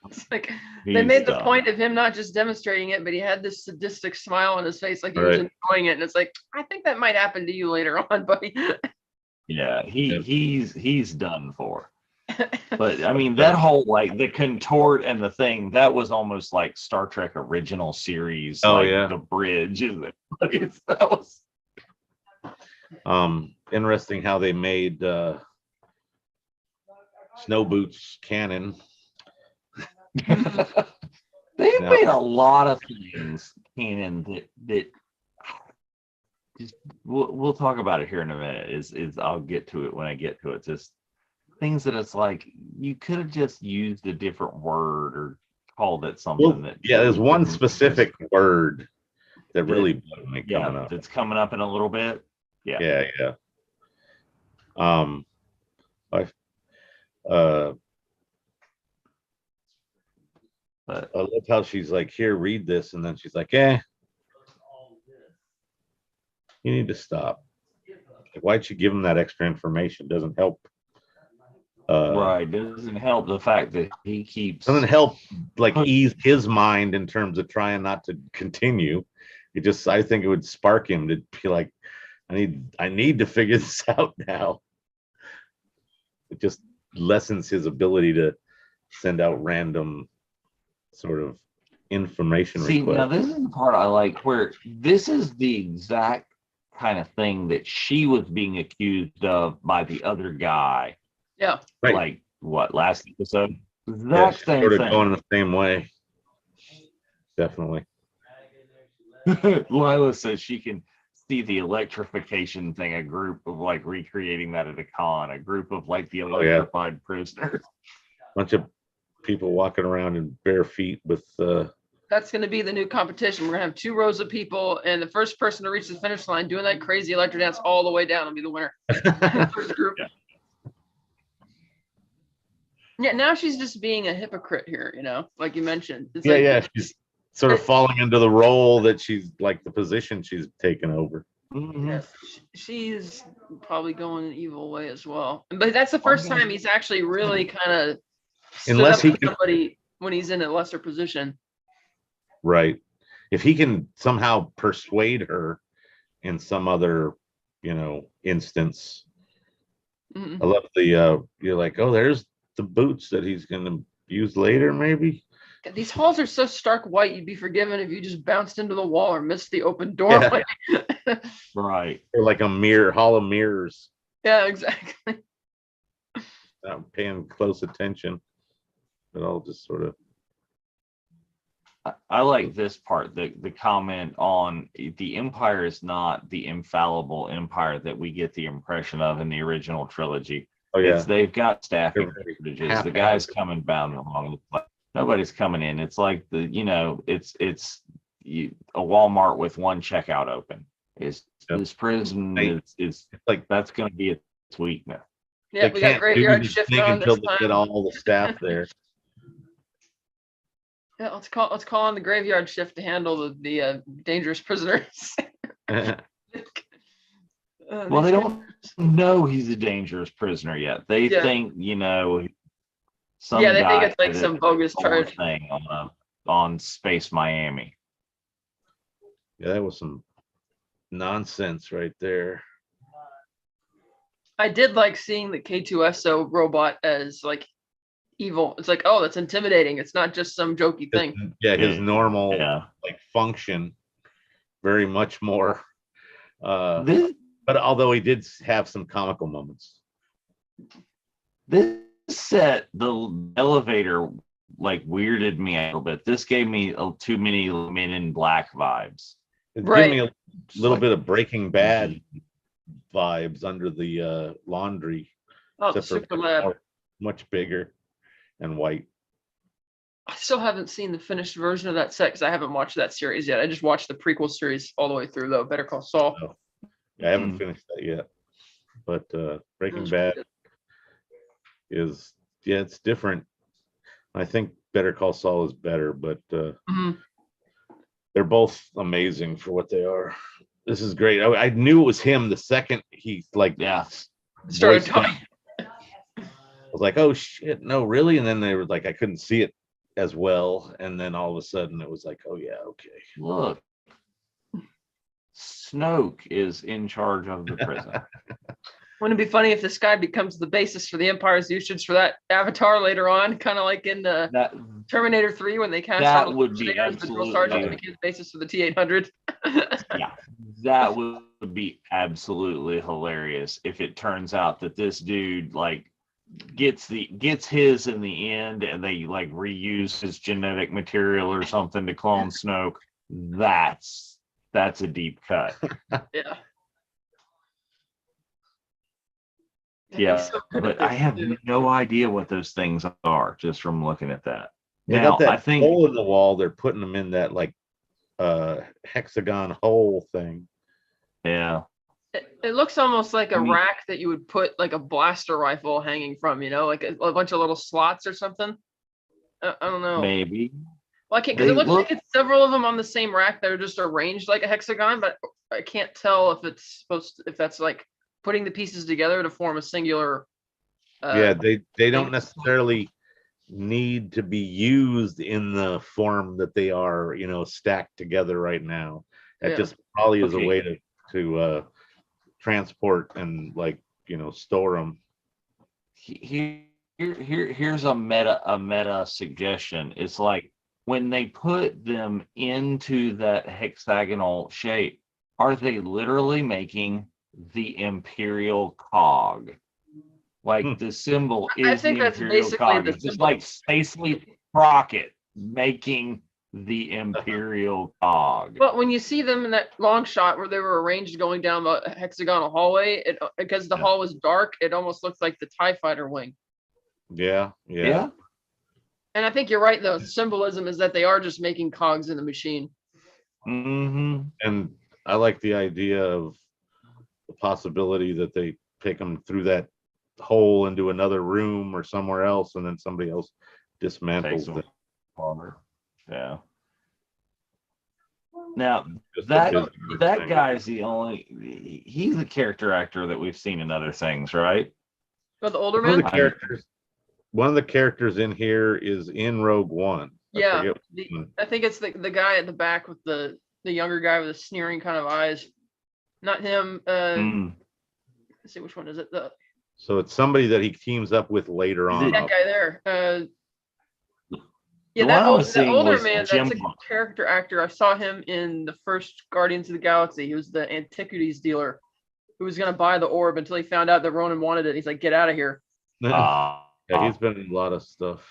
It's like they made the point of him not just demonstrating it, but he had this sadistic smile on his face, like he was enjoying it. And it's like, I think that might happen to you later on, buddy. Yeah, he's done for. But I mean, that whole like the contort and the thing, that was almost like Star Trek original series. Oh like yeah, the bridge, isn't it? That was interesting how they made snow boots canon. They've made a lot of things canon that just we'll talk about it here in a minute. Is I'll get to it when I get to it. Just things that it's like you could have just used a different word or called it something Well, yeah, there's one specific word that really bugged me coming up. That's coming up in a little bit. Yeah. Yeah. I uh But I love how she's like, here, read this, and then she's like, you need to stop. Like, why'd you give him that extra information? Doesn't help. right, doesn't help the fact that he keeps Doesn't help like ease his mind in terms of trying not to continue. I think it would spark him to be like, I need to figure this out now. It just lessens his ability to send out random sort of information requests. Now this is the part I like, where this is the exact kind of thing that she was being accused of by the other guy. Yeah. Right. Like what, last episode? Exact same sort of thing. Going the same way. Definitely. Lila says she can see the electrification thing, a group of like recreating that at a con, a group of like the electrified prisoners. Bunch of people walking around in bare feet with that's going to be the new competition. We're going to have 2 rows of people, and the first person to reach the finish line doing that crazy electric dance all the way down will be the winner. First group. Yeah, now she's just being a hypocrite here, like you mentioned. It's she's sort of falling into the role that she's like the position she's taken over. Mm-hmm. Yeah, she's probably going an evil way as well. But that's the first time he's actually really kind of unless he can, somebody when he's in a lesser position. Right. If he can somehow persuade her in some other, instance. Mm-hmm. I love you're like, oh, there's the boots that he's going to use later, maybe. These halls are so stark white, you'd be forgiven if you just bounced into the wall or missed the open doorway. Yeah. Right. Or like a mirror, hall of mirrors. Yeah, exactly. Not paying close attention, but I'll just sort of. I like this part, the comment on the Empire is not the infallible Empire that we get the impression of in the original trilogy. Oh, yeah. They've got staffing shortages. The guys coming bound along. Nobody's coming in. It's like it's a Walmart with one checkout open. This prison is like that's going to be its weakness. Yeah, we got graveyard shift on until this they time. get all the staff there. Yeah, let's call on the graveyard shift to handle the dangerous prisoners. Well, they don't know he's a dangerous prisoner yet. They think, some they guy think it's like some bogus charge thing on Space Miami. Yeah, that was some nonsense right there. I did like seeing the K2SO robot as like evil. It's like, oh, that's intimidating. It's not just some jokey thing. His normal like function, very much more. But although he did have some comical moments. This set, the elevator like weirded me a little bit. This gave me too many Men in Black vibes. It gave me a little bit of Breaking Bad vibes under the laundry. Oh, the Super Lab. Much bigger and white. I still haven't seen the finished version of that set because I haven't watched that series yet. I just watched the prequel series all the way through, though. Better Call Saul. Oh. I haven't finished that yet, but Breaking Bad is it's different. I think Better Call Saul is better, but they're both amazing for what they are. This is great. I knew it was him the second he started talking. I was like, oh shit, no, really? And then they were like, I couldn't see it as well, and then all of a sudden it was like, oh yeah, okay. Look. Snoke is in charge of the prison. Wouldn't it be funny if this guy becomes the basis for the Empire's usage for that avatar later on, kind of like in Terminator 3 when they cast that would be absolutely the sergeant became the basis for the T-800. Yeah, that would be absolutely hilarious if it turns out that this dude like gets his in the end and they like reuse his genetic material or something to clone Snoke. that's a deep cut. Yeah. Yeah, He's so good at but I this, have too. no idea what those things are just from looking at that. They Now, got that I think hole in the wall. They're putting them in that like hexagon hole thing. yeah. It looks almost like a I mean- rack that you would put like a blaster rifle hanging from, like a bunch of little slots or something. I don't know. Maybe. Well, I can't, because They it looks look- like it's several of them on the same rack that are just arranged like a hexagon, but I can't tell if it's if that's like putting the pieces together to form a singular. Yeah, they don't thing. necessarily need to be used in the form that they are, stacked together right now. That Yeah. just probably is a Okay. way to transport and store them. Here's a meta suggestion. It's like when they put them into that hexagonal shape, are they literally making the Imperial cog? Like the symbol I is think the that's Imperial basically cog. the It's just symbol. like Spacely Crockett making the Imperial cog. But when you see them in that long shot where they were arranged going down the hexagonal hallway, because the Yeah. hall was dark, it almost looks like the TIE fighter wing. Yeah. Yeah. And I think you're right, though. The symbolism is that they are just making cogs in the machine. Mm-hmm. And I like the idea of the possibility that they take them through that hole into another room or somewhere else, and then somebody else dismantles them. Yeah. Now Just a that business that thing. guy's the only he's the character actor that we've seen in other things, right? But the older One of man, the characters, in here is in Rogue One. I yeah, forget which one. I think it's the guy at the back with the younger guy with the sneering kind of eyes. Not him. Mm. Let's see, which one is it? The So it's somebody that he teams up with later on. that guy there. Yeah, The one I was that seeing older was man. Jim That's a Bond. character actor. I saw him in the first Guardians of the Galaxy. He was the antiquities dealer who was gonna buy the orb until he found out that Ronan wanted it. He's like, "Get out of here." Yeah, he's been in a lot of stuff.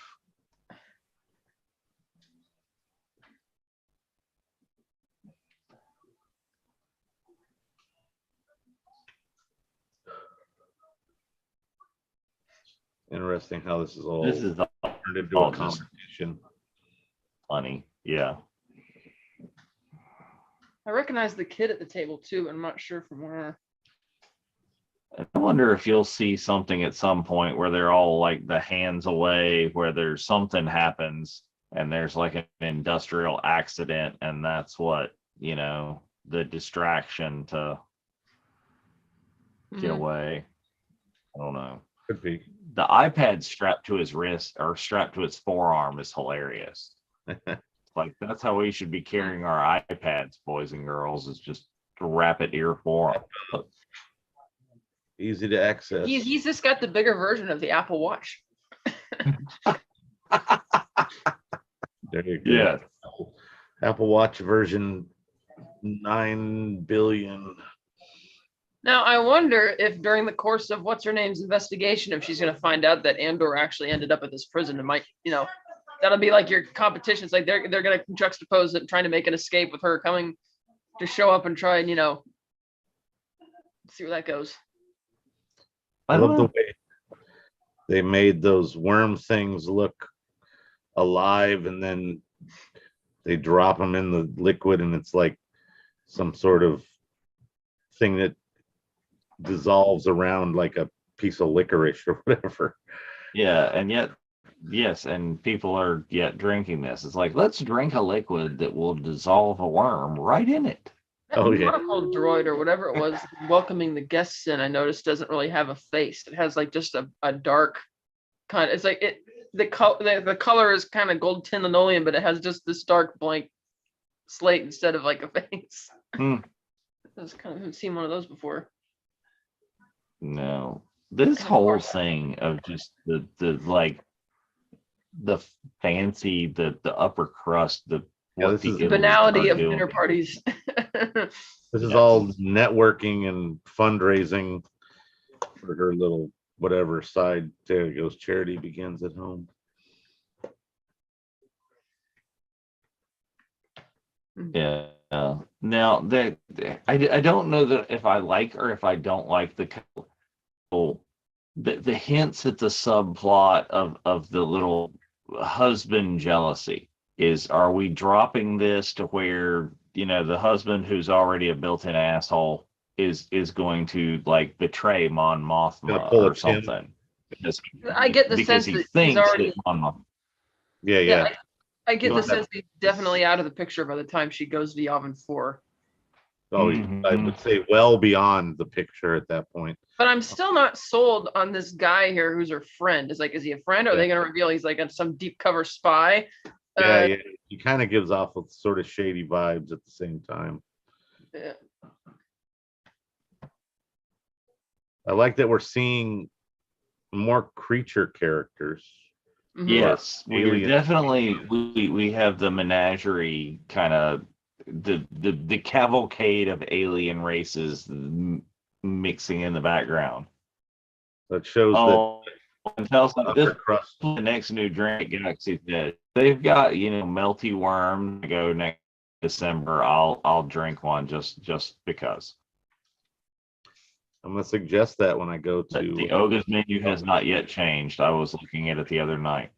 Interesting how this is all This is turned into all a just- competition. funny. Yeah. I recognize the kid at the table too, but I'm not sure from where. I wonder if you'll see something at some point where they're all like the hands away, where there's something happens and there's like an industrial accident, and that's what, the distraction to get Mhm. away. I don't know. Could be. The iPad strapped to his wrist or strapped to his forearm is hilarious. Like that's how we should be carrying our iPads, boys and girls, is just to wrap it ear forearm. Easy to access. He's just got the bigger version of the Apple Watch. There you go. Yeah. Apple Watch version 9 billion. Now I wonder if during the course of what's her name's investigation, if she's gonna find out that Andor actually ended up at this prison, it might, that'll be like your competition. It's like they're gonna juxtapose it, trying to make an escape with her coming to show up and try and see where that goes. I love the way they made those worm things look alive, and then they drop them in the liquid, and it's like some sort of thing that dissolves around like a piece of licorice or whatever. Yeah, and yet, yes, and people are yet drinking this. It's like, let's drink a liquid that will dissolve a worm right in it. Oh, yeah. Nautical droid or whatever it was welcoming the guests in, I noticed doesn't really have a face. It has like just a dark kind of, it's like the color is kind of gold tin linoleum, but it has just this dark blank slate instead of like a face. Hmm. I was kind of haven't seen one of those before. No, this whole thing of just the like the fancy, the upper crust, Yeah, what this is the The idiots banality are of doing. dinner parties. This is Yes. all networking and fundraising for her little whatever side. There it goes. Charity begins at home. Yeah. Now that I don't know that if I like or if I don't like the hints at the subplot of the little husband jealousy. Are we dropping this to where, the husband who's already a built-in asshole is going to like betray Mon Gonna Mothma pull a or Tim. something because I get the because sense he that he's thinks already. that Mon Mothma. Yeah, Yeah, yeah. I get You the don't have- sense he's definitely out of the picture by the time she goes to Yavin 4. Oh, I Mhm. would say well beyond the picture at that point. But I'm still not sold on this guy here who's her friend. Is he a friend? Or are they going to reveal he's like some deep cover spy? Yeah, yeah. He kind of gives off with sort of shady vibes at the same time. Yeah. I like that we're seeing more creature characters. Mhm. Yes, we're Alien. definitely we have the menagerie kind of the cavalcade of alien races mixing in the background. That shows Oh, and tell us that this upper crust. the next new drink Galaxy's Edge. They've got melty worm to go next December. I'll drink one just because. I'm gonna suggest that when I go But to the Oga's menu has not yet changed. I was looking at it the other night.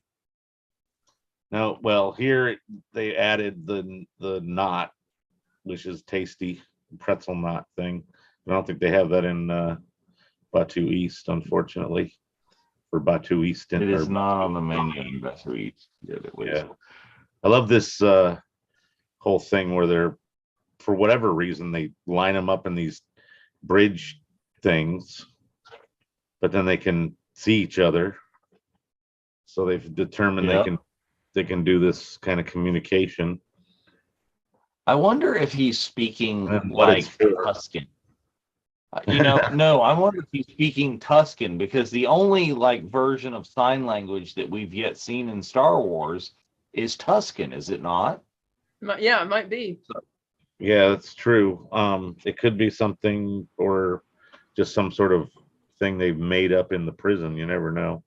no, well, here they added the knot, which is tasty pretzel knot thing. I don't think they have that in Batu East, unfortunately, for Batu East. It is not on the menu. That's who eats it at least. Yeah. I love this whole thing where they're, for whatever reason, they line them up in these bridge things, but then they can see each other. So they've determined Yep. they can do this kind of communication. I wonder if he's speaking And what like it's for. Tuscan. No, I wonder if he's speaking Tuscan because the only like version of sign language that we've yet seen in Star Wars is Tuscan, is it not? Yeah, it might be. Yeah, that's true. It could be something or just some sort of thing they've made up in the prison. You never know.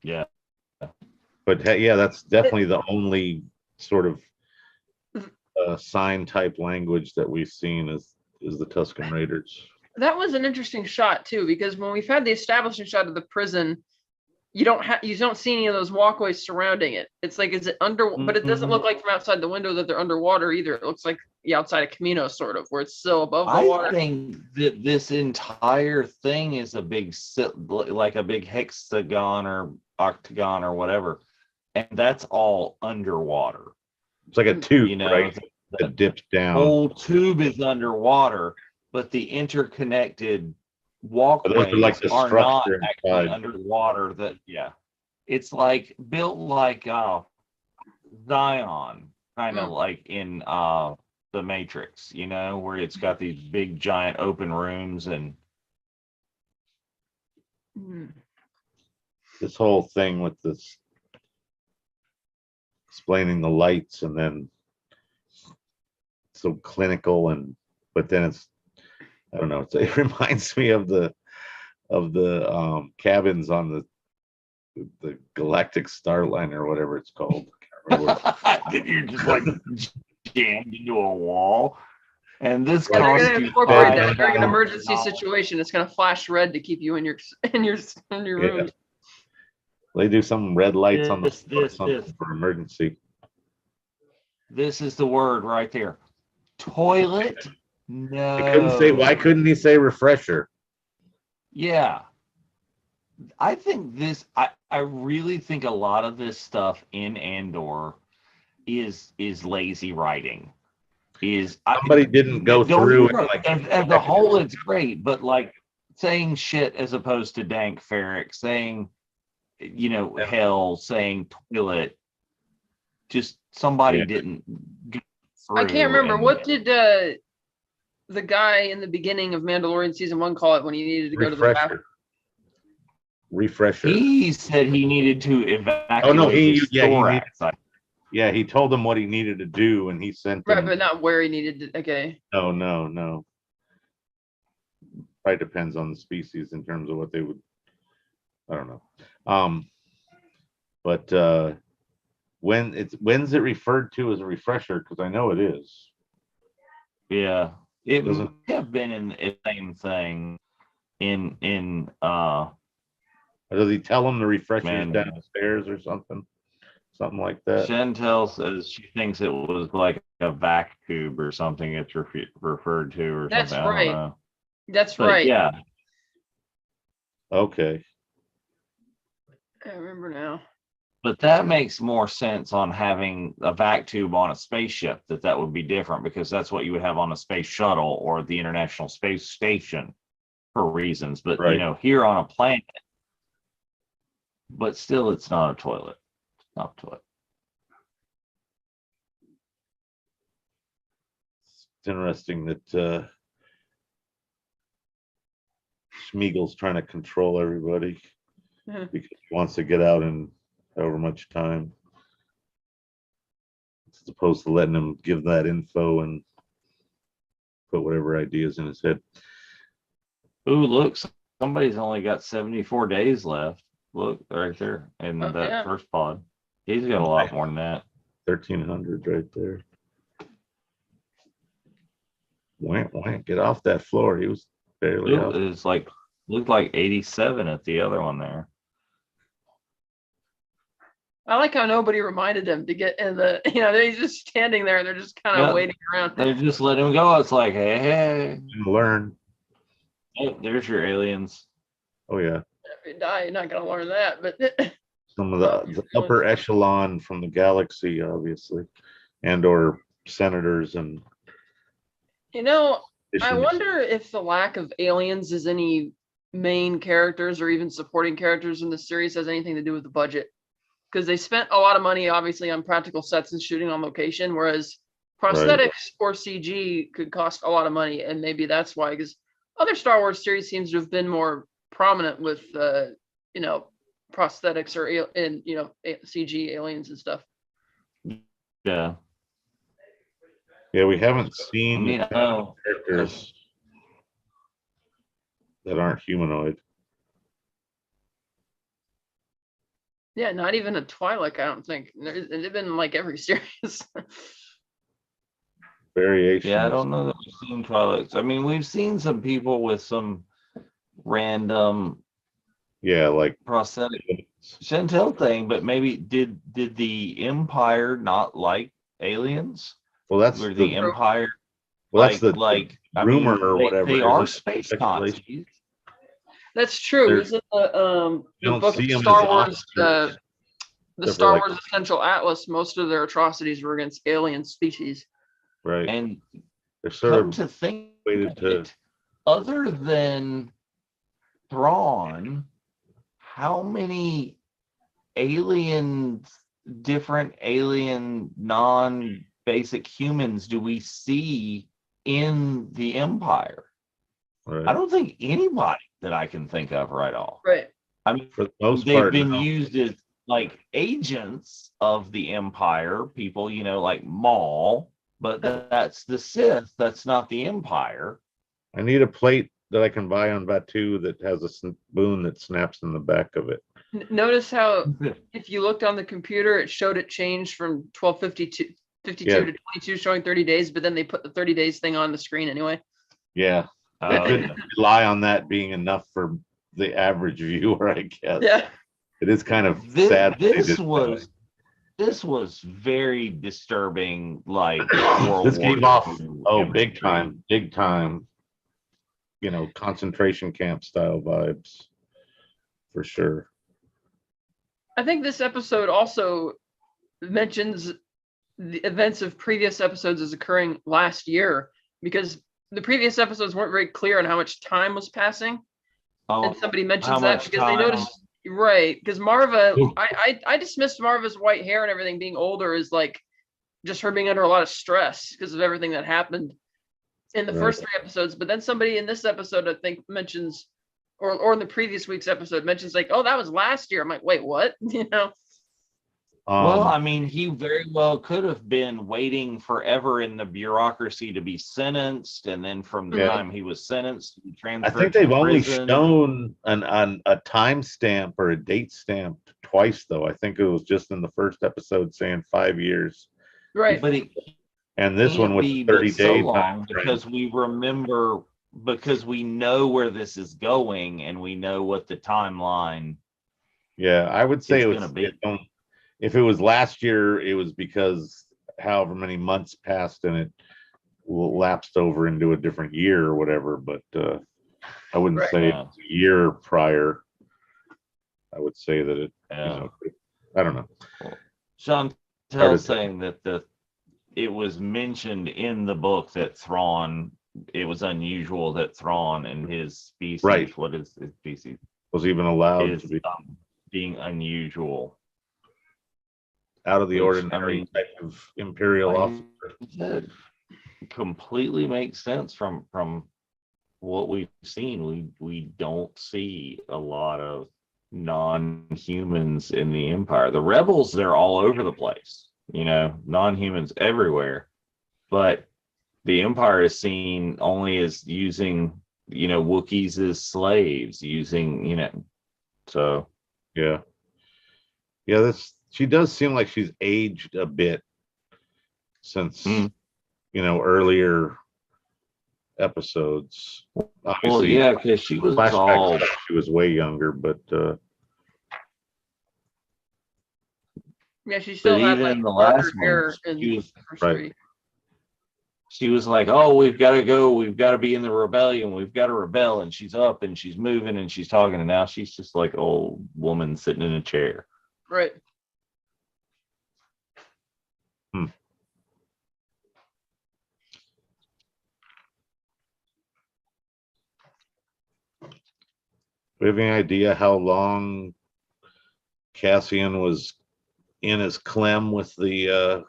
Yeah. But yeah, that's definitely the only sort of sign type language that we've seen is the Tuscan Raiders. That was an interesting shot too, because when we've had the establishing shot of the prison, you don't see any of those walkways surrounding it. It's like, is it under? But it doesn't look like from outside the window that they're underwater either. It looks like outside of Camino, sort of, where it's still above the water. I think that this entire thing is like a big hexagon or octagon or whatever, and that's all underwater. It's like a tube, right? The That dips down. whole tube is underwater, but the interconnected walkways like the are not structure actually inside. underwater. It's like built like Zion, kind of like in the Matrix, where it's got these big giant open rooms and This whole thing with this explaining the lights and then so clinical but then it's, I don't know, it reminds me of the cabins on the Galactic Starliner or whatever it's called. I can't remember. you're just like jammed into a wall. And this They're costs going to you incorporate that during an $5. emergency situation. It's going to flash red to keep you in your room. They do some red lights on the This, floor or this, something this. for emergency. This is the word right there. Toilet? No. I couldn't say, why couldn't he say refresher? Yeah. I think I really think a lot of this stuff in Andor is lazy writing. Somebody didn't go through and like as a whole it's great, but like saying shit as opposed to dank ferric, saying hell, saying toilet, just somebody didn't go through. I can't remember what did the guy in the beginning of Mandalorian season 1 call it when he needed to go to the bathroom? Refresher. He said he needed to evacuate. Oh no, his thorax. He told him what he needed to do, and he sent him. Right, but not where he needed to. Okay. No. Probably depends on the species in terms of what they would. I don't know. But when's it referred to as a refresher? Because I know it is. Yeah, it Doesn't may have been in the same thing in or does he tell him the refresher's man, downstairs or something? Something like that. Chantel says she thinks it was like a vac tube or something it's referred to or That's something. I don't right. know. That's But right. yeah, Okay. I remember now. but that makes more sense on having a vac tube on a spaceship, that would be different because that's what you would have on a space shuttle or the International Space Station for reasons. But Right. here on a planet, but still it's not a toilet. It's not a toilet. It's interesting that Schmiegel's trying to control everybody Mhm. because he wants to get out in however much time, as opposed to letting him give that info and put whatever ideas in his head. Ooh, look, somebody's only got 74 days left. Look right there in Oh, that yeah. first pod. He's got a lot more than that. 1,300 right there. Wham, get off that floor. He was barely Ooh, out. it's like looked like 87 at the other one there. I like how nobody reminded him to get in the, they're just standing there. They're just kind of Yep. waiting around. They just let him go. It's like, hey, Learn. oh, there's your aliens. Oh yeah. If you die, you're not going to learn that. But Some of the upper echelon from the galaxy, obviously, and or senators and I wonder if the lack of aliens is any main characters or even supporting characters in the series has anything to do with the budget. Because they spent a lot of money, obviously, on practical sets and shooting on location, whereas prosthetics or CG could cost a lot of money. And maybe that's why, because other Star Wars series seems to have been more prominent with, prosthetics or, CG aliens and stuff. Yeah. Yeah, we haven't seen characters that aren't humanoid. Yeah, not even a Twi'lek, I don't think. They've been like every series. Variations. Yeah, I don't know that we've seen Twi'leks. I mean, we've seen some people with some random like prosthetic Chantel thing, but maybe did the Empire not like aliens? Well, that's where the Empire that's the rumor or whatever. They are space Nazis. That's true. Isn't the book of Star Wars, the Star Wars Essential Atlas, most of their atrocities were against alien species. Right. And they're sort come of to think to other than Thrawn, how many different alien non-basic humans do we see in the Empire? Right. I don't think anybody that I can think of right off. Right. I mean, for the most they've part, been used as like agents of the Empire, people, like Maul, but that's the Sith. That's not the Empire. I need a plate that I can buy on Batu that has a spoon that snaps in the back of it. Notice how if you looked on the computer, it showed it changed from 1252 to 22, showing 30 days, but then they put the 30 days thing on the screen anyway. Yeah. I couldn't rely on that being enough for the average viewer, I guess. Yeah. It is kind of sad. This was very disturbing, like this came off big time. Concentration camp style vibes for sure. I think this episode also mentions the events of previous episodes as occurring last year, because the previous episodes weren't very clear on how much time was passing. And somebody mentions that because they noticed, right? Because Marva, I dismissed Marva's white hair and everything being older as like just her being under a lot of stress because of everything that happened in the first 3 episodes. But then somebody in this episode, I think, mentions, or in the previous week's episode, mentions like, oh, that was last year. I'm like, wait, what? Well, I mean, he very well could have been waiting forever in the bureaucracy to be sentenced, and then from the time he was sentenced, he transferred. I think they've only shown a timestamp or a date stamp twice though. I think it was just in the first episode saying 5 years, Right. But it and this one can't with be 30 but so day long time frame. because we remember, because we know where this is going and we know what the timeline Yeah, I would say is it going to was. be. If it was last year, it was because however many months passed and it lapsed over into a different year or whatever. But I wouldn't Right. say Yeah. it was a year prior. I would say that it. Yeah. I don't know. Sean Hard to Tell's saying that it was mentioned in the book that Thrawn, it was unusual that Thrawn and his species, Right. what is his species, Was even allowed is to be being unusual. out of the which, ordinary I mean, type of imperial like officer. that completely makes sense from what we've seen. We don't see a lot of non-humans in the Empire. The rebels, they're all over the place, non-humans everywhere, but the Empire is seen only as using Wookiees as slaves, using so Yeah, she does seem like she's aged a bit since earlier episodes. Obviously, well, yeah, because she was all flashback, she was way younger, but Yeah, she still but had even like in the darker last one, hair in she was the first right. three. she was like, oh, we've got to go, we've got to be in the rebellion, we've got to rebel, and she's up and she's moving and she's talking, and now she's just like old woman sitting in a chair. Right. do we have any idea how long Cassian was in his Clem with the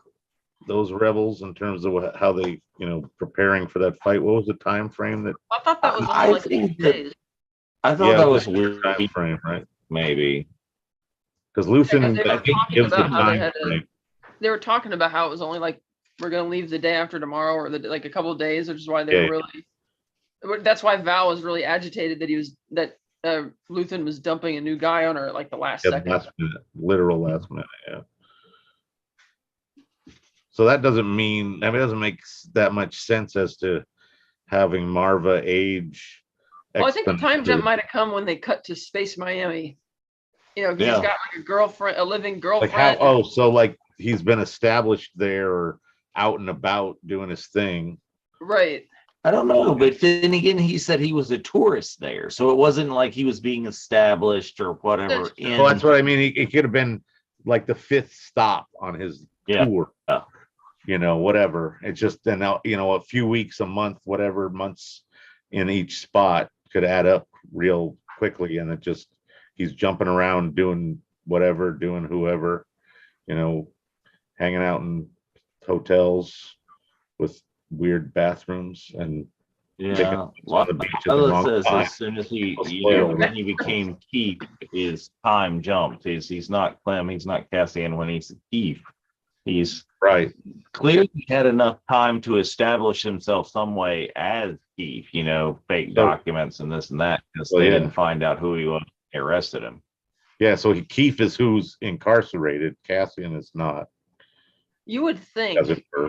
those rebels in terms of how they preparing for that fight? What was the time frame that I thought that was I only like think 8 that- days. I thought that was a weird, time frame, right? maybe. Because Luthen, they were I think, talking gives the about how they time had to- frame. They were talking about how it was only like we're gonna leave the day after tomorrow, or like a couple of days, which is why they Yeah. were really. That's why Val was really agitated that Luthen was dumping a new guy on her at like the last Yeah, second. last minute, literal last minute, yeah. So that doesn't mean, it doesn't make that much sense as to having Marva age. Well, I think the time exponentially. jump might have come when they cut to Space Miami. Because Yeah. he's got like a girlfriend, a living Like girlfriend. how? Oh, so like he's been established there, or out and about doing his thing. Right. I don't know, but then again, he said he was a tourist there, so it wasn't like he was being established or whatever. That's Well, that's what I mean. It could have been like the 5th stop on his tour. Yeah. Whatever. It's just then a few weeks, a month, whatever months in each spot could add up real quickly, and he's jumping around doing whatever, doing whoever, hanging out in hotels with weird bathrooms and Yeah. on the beach at the Lila wrong says time. as soon as he, Spoiler. when he became Keith, his time jumped. He's not Clem, he's not Cassian. When he's Keith, he's Right. clearly had enough time to establish himself some way as Keith, fake documents and this and that, because they didn't find out who he was. They arrested him. Yeah, so Keith is who's incarcerated. Cassian is not. You would think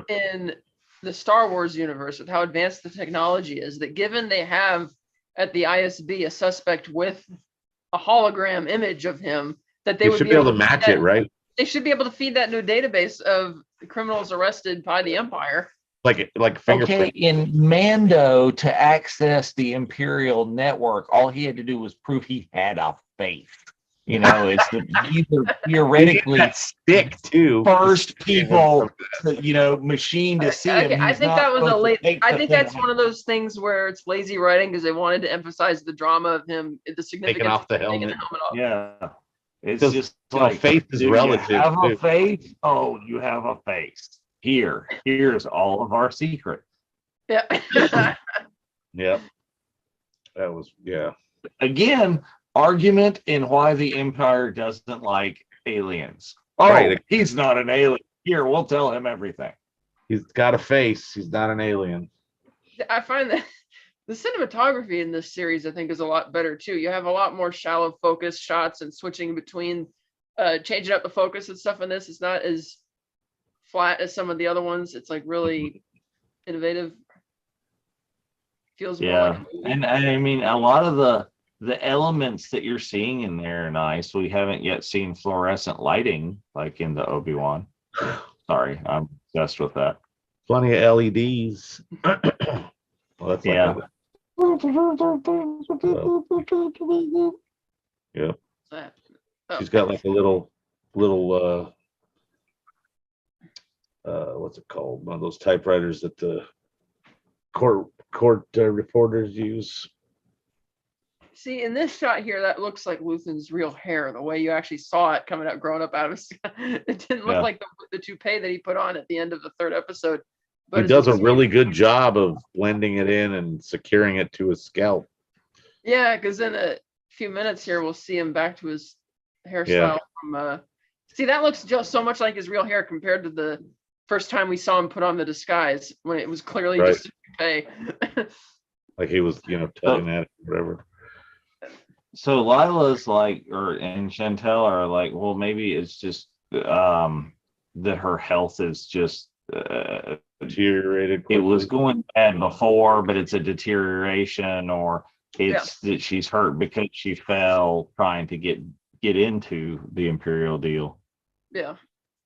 in the Star Wars universe, with how advanced the technology is, that given they have at the ISB a suspect with a hologram image of him, that they would should be able to match it, right? They should be able to feed that new database of criminals arrested by the Empire. Like fingerprint. Okay, in Mando, to access the Imperial network, all he had to do was prove he had a face. It's these are theoretically stick too. First people, machine to see him. I think that was I think that's one of those things where it's lazy writing because they wanted to emphasize the drama of him, the significance taking off of the taking helmet. off. Yeah, it's just like face is relative. You have a face. Oh, you have a face. Here's all of our secret. Yeah. Yep. That was Again, argument in why the Empire doesn't like aliens. Oh, right. He's not an alien. Here, we'll tell him everything. He's got a face. He's not an alien. I find that the cinematography in this series, I think, is a lot better too. You have a lot more shallow focus shots and switching between changing up the focus and stuff in this. It's not as flat as some of the other ones. It's like really innovative. Feels more like a movie. And I mean, a lot of the elements that you're seeing in there are nice. We haven't yet seen fluorescent lighting like in the Obi-Wan. Sorry, I'm obsessed with that. Plenty of LEDs. Well, that's like Yeah. yeah. That. Oh, She's got like a little what's it called? One of those typewriters that the court reporters use. see, in this shot here, that looks like Luthen's real hair. The way you actually saw it coming out, growing up out of his, it didn't look Yeah. like the toupee that he put on at the end of the 3rd episode. He it's does a extreme- really good job of blending it in and securing it to his scalp. Yeah, because in a few minutes here, we'll see him back to his hairstyle from. See, that looks just so much like his real hair compared to the first time we saw him put on the disguise when it was clearly Right. just a toupee. Like he was, tugging at it, whatever. So Lila's like, and Chantel are like, well, maybe it's just that her health is just Deteriorated. it was quickly. going bad before, but it's a deterioration, or it's that she's hurt because she fell trying to get into the Imperial deal. Yeah.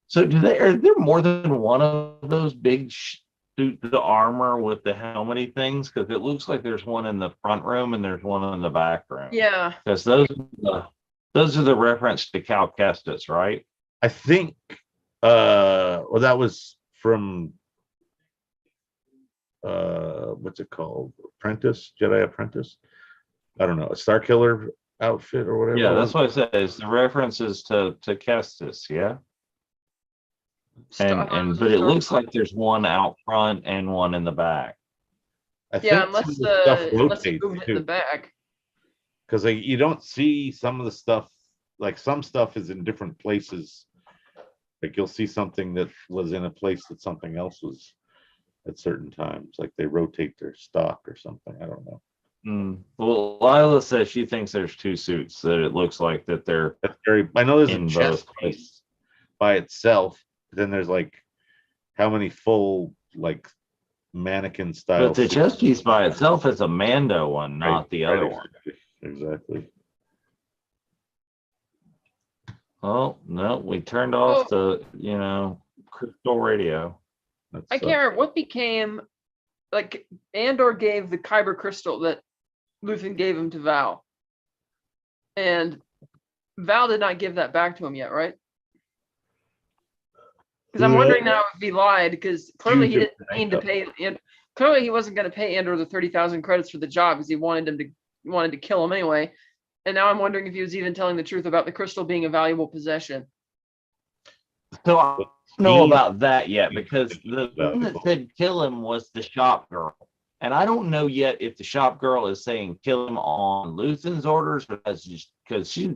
So are there more than one of those big the armor with the helmety things? Because it looks like there's one in the front room and there's one in the back room. Yeah. Because those are the reference to Cal Kestis, right? I think well, that was from what's it called? Jedi Apprentice? I don't know, a Star Killer outfit or whatever. Yeah, that's what I said. It's the references to Kestis, yeah. But it looks like there's one out front and one in the back. I Yeah, think unless some of the stuff unless you rotates move it in the too. back. Because you don't see some of the stuff, like some stuff is in different places. Like you'll see something that was in a place that something else was at certain times. Like they rotate their stock or something. I don't know. Well, Lila says she thinks there's two suits, that it looks like that they're That's I know there's in a chest both piece by itself. Then there's like how many full like mannequin style. But the chest piece by itself is a Mando one, not the other one. Exactly. Oh no, we turned off the crystal radio. I can't remember what became, like, Andor gave the Kyber crystal that Luthen gave him to Val, and Val did not give that back to him yet, right? Because I'm wondering now if he lied, because clearly he didn't mean to pay, and clearly he wasn't going to pay Andor the 30,000 credits for the job because he wanted to kill him anyway. And now I'm wondering if he was even telling the truth about the crystal being a valuable possession. So I don't know about that yet, because the one that said kill him was the shop girl. And I don't know yet if the shop girl is saying kill him on Luthen's orders, or that's just because she's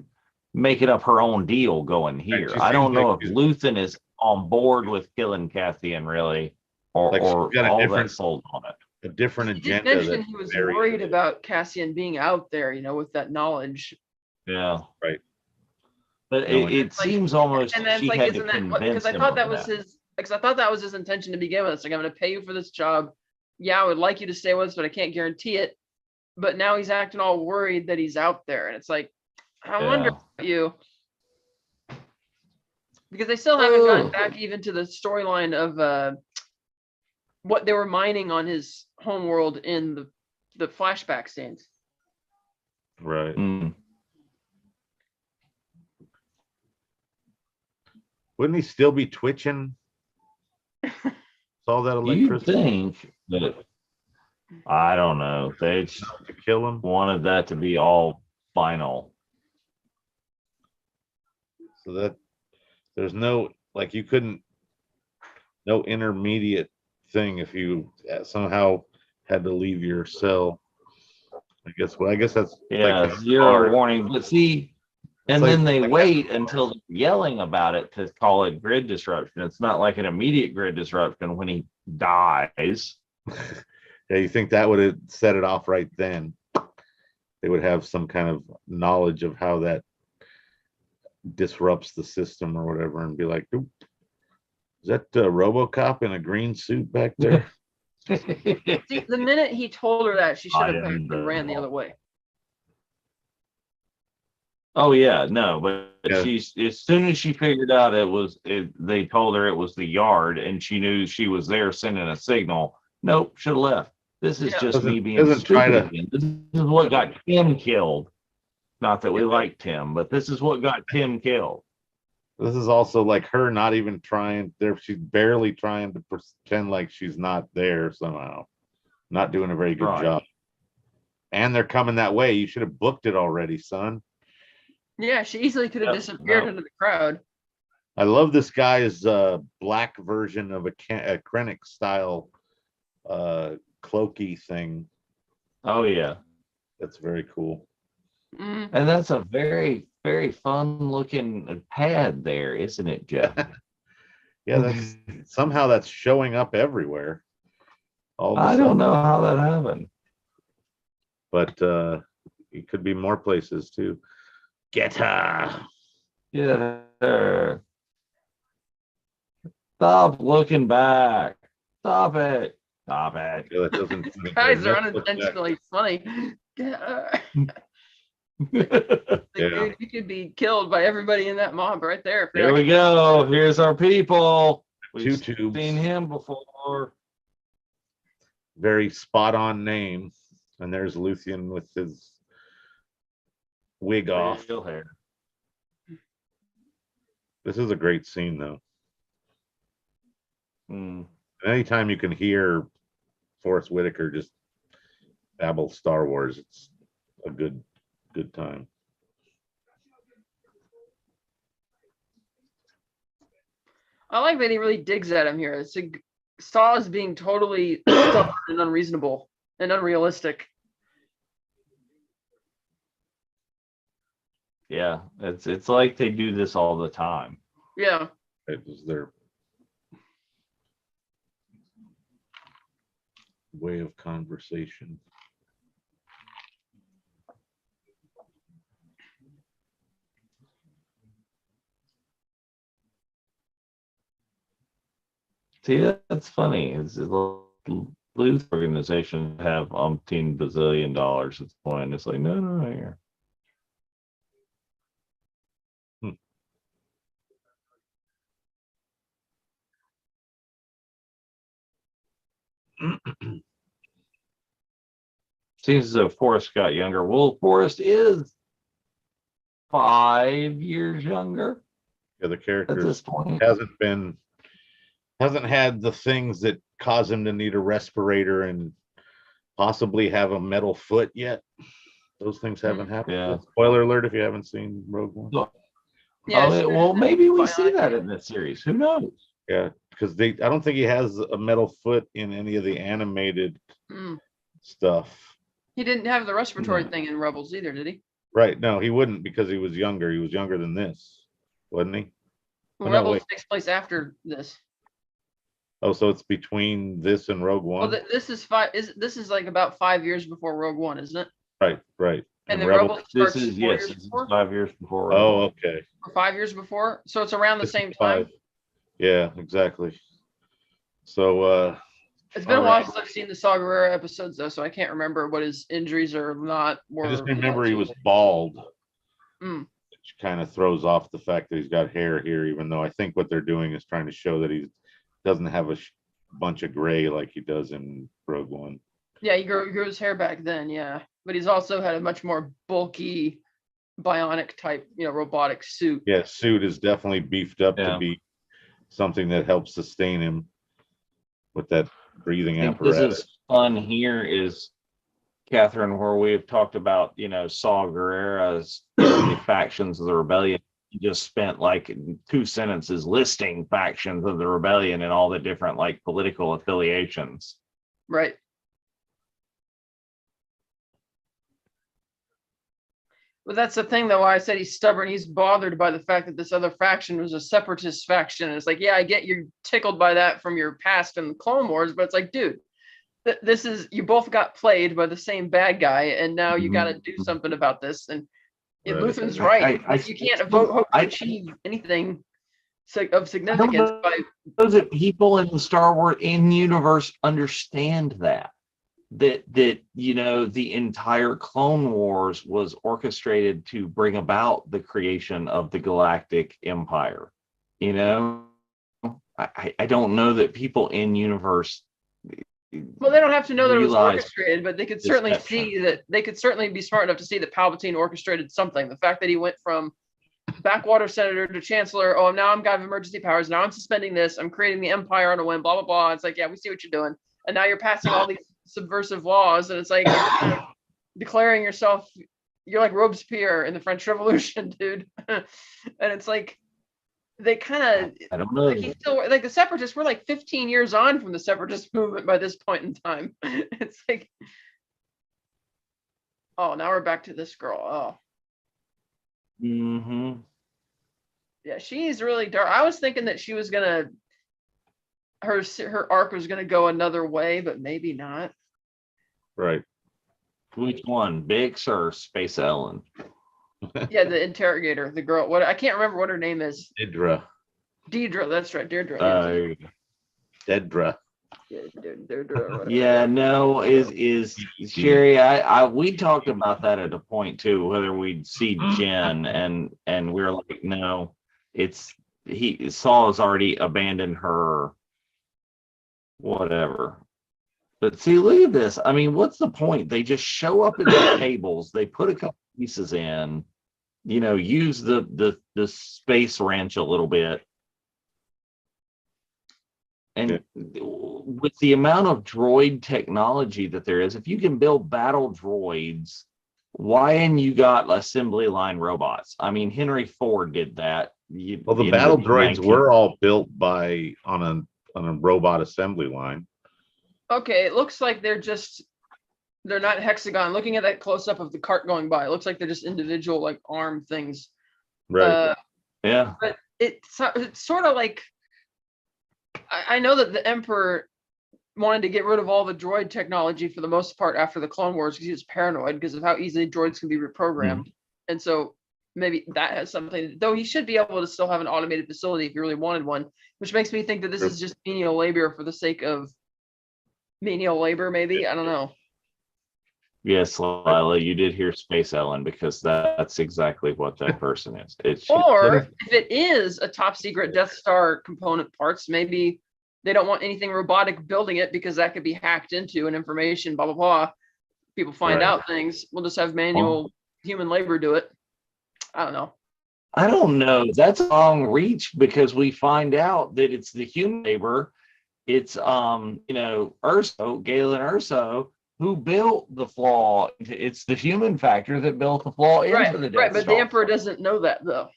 making up her own deal going here. I don't know if Luthen is on board with killing Cassian really, or all that sold on it. A different agenda. He mentioned he was worried about Cassian being out there, with that knowledge. Yeah. Right. But it seems almost and then she like, had to isn't that convince because I him thought that of was his, because I thought that was his intention to begin with. It's like, I'm going to pay you for this job. Yeah, I would like you to stay with us, but I can't guarantee it. But now he's acting all worried that he's out there, and it's like, I wonder about you, because they still haven't gotten back even to the storyline of what they were mining on his homeworld in the flashback scenes. Right. Wouldn't he still be twitching? All that electricity. You think that? I don't know. They to kill him. Wanted that to be all final. So that there's no, like, you couldn't, no intermediate thing if you somehow had to leave your cell. I guess that's like zero warning. But see, and then they wait until they're yelling about it to call it grid disruption. It's not like an immediate grid disruption when he dies. Yeah, you think that would have set it off right then? They would have some kind of knowledge of how that disrupts the system or whatever, and be like, "Oop, is that RoboCop in a green suit back there?" See, the minute he told her that, she should have ran the other way. Oh yeah, no, but Yeah. she's as soon as she figured out they told her it was the yard, and she knew she was there sending a signal. Nope, should have left. This is just me being doesn't try stupid to. again. This is what got Tim killed. Not that we like Tim, but this is what got Tim killed. This is also like her not even trying there. She's barely trying to pretend like she's not there somehow. Not doing a very good job. And they're coming that way. You should have booked it already, son. Yeah, she easily could have disappeared into the crowd. I love this guy's black version of a Krennic style cloaky thing. Oh yeah. That's very cool. Mm. And that's a very, very fun looking pad there, isn't it, Jeff? Yeah, that's somehow that's showing up everywhere. I don't know how that happened. But it could be more places too. Get her. Get her. Stop looking back. Stop it. Stop it. Yeah, that doesn't. Guys are unintentionally funny. Yeah. Dude, you could be killed by everybody in that mob right there. Here we go. Here's our people. We've tubes. Seen him before. Very spot on name. And there's Luthien with his wig off. Real hair. This is a great scene, though. Mm. Anytime you can hear Forrest Whitaker just babble Star Wars, it's a good time. I like that he really digs at him here. It's Saw is being totally stubborn and unreasonable and unrealistic. Yeah, it's like they do this all the time. Yeah. It was their way of conversation. See, that's funny. It's Blues organization have umpteen bazillion dollars at this point. It's like, no, here. Seems as though Forrest got younger. Well, Forrest is 5 years younger. Yeah, the character at this point hasn't had the things that cause him to need a respirator and possibly have a metal foot yet. Those things haven't happened. Yeah. Spoiler alert if you haven't seen Rogue One. Yeah, well, maybe we see that in this series. Who knows? Yeah, because I don't think he has a metal foot in any of the animated stuff. He didn't have the respiratory thing in Rebels either, did he? Right. No, he wouldn't because he was younger. He was younger than this, wasn't he? Well, Rebels takes place after this. Oh, so it's between this and Rogue One? Well, this is this is like about 5 years before Rogue One, isn't it? Right. And then Rebels starts this is 4 years before? 5 years before. Oh, okay. Or 5 years before? So it's around the same time? Yeah, exactly. So it's been a while since I've seen the Saw Gerrera episodes, though, so I can't remember what his injuries or not were. I just remember he was bald, which kind of throws off the fact that he's got hair here, even though I think what they're doing is trying to show that he doesn't have a bunch of gray like he does in Rogue One. Yeah, he grew his hair back then, yeah. But he's also had a much more bulky, bionic type, robotic suit. Yeah, suit is definitely beefed up to be something that helps sustain him with that breathing apparatus. This is fun here is, Catherine, where we've talked about, Saw Gerrera's the factions of the rebellion. He just spent like 2 sentences listing factions of the rebellion and all the different like political affiliations. Right. But that's the thing, though, why I said he's stubborn. He's bothered by the fact that this other faction was a separatist faction. And it's like, yeah, I get you're tickled by that from your past in the Clone Wars, but it's like, dude, you both got played by the same bad guy, and now you got to do something about this. And Yeah, Right. Luthen's right. I You can't still- hope to I- achieve anything of I don't significance by. know that people in the Star Wars in universe understand that the entire Clone Wars was orchestrated to bring about the creation of the Galactic Empire. You know, I don't know that people in universe. Well, they don't have to know that it was realize orchestrated, but they could certainly deception. see that. They could certainly be smart enough to see that Palpatine orchestrated something. The fact that he went from backwater senator to chancellor. Oh, now I'm got emergency powers. Now I'm suspending this. I'm creating the empire on a whim. Blah blah blah. It's like, yeah, we see what you're doing. And now you're passing all these subversive laws, and it's like you're kind of declaring yourself. You're like Robespierre in the French Revolution, dude. And it's like they kind of. I don't know. Like he's still like the separatists. We're like 15 years on from the separatist movement by this point in time. It's like, oh, now we're back to this girl. Oh. Mm-hmm. Yeah, she's really dark. I was thinking that she was gonna her arc was gonna go another way, but maybe not. Right. Which one, Bix or Space Ellen? Yeah, the interrogator, the girl. What I can't remember what her name is. Deidre. Deidre, that's right, Deirdre. Dedra. Deirdre. Or whatever. Yeah, no, is Sherry? We talked about that at a point too, whether we'd see Jen, and we're like, no, Saul has already abandoned her, whatever. But see, look at this. I mean, what's the point? They just show up at the tables. They put a couple pieces in, use the space wrench a little bit. And with the amount of droid technology that there is, if you can build battle droids, why ain't you got assembly line robots? I mean, Henry Ford did that. Well, the battle droids were all built on a robot assembly line. Okay, it looks like they're not hexagon. Looking at that close up of the cart going by, it looks like they're just individual like arm things. Right. Yeah. But it's sort of like I know that the Emperor wanted to get rid of all the droid technology for the most part after the Clone Wars because he was paranoid because of how easily droids can be reprogrammed. And so maybe that has something, though he should be able to still have an automated facility if he really wanted one, which makes me think that this is just menial labor for the sake of menial labor, maybe. I don't know. Yes, Lila, you did hear Space Ellen because that's exactly what that person is. Or if it is a top secret Death Star component parts, maybe they don't want anything robotic building it because that could be hacked into and information, blah, blah, blah. People find out things. We'll just have manual human labor do it. I don't know. I don't know. That's a long reach because we find out that it's the human labor. It's, Urso, Galen Urso, who built the flaw. It's the human factor that built the flaw into the Death Right, but Star. the Emperor doesn't know that, though.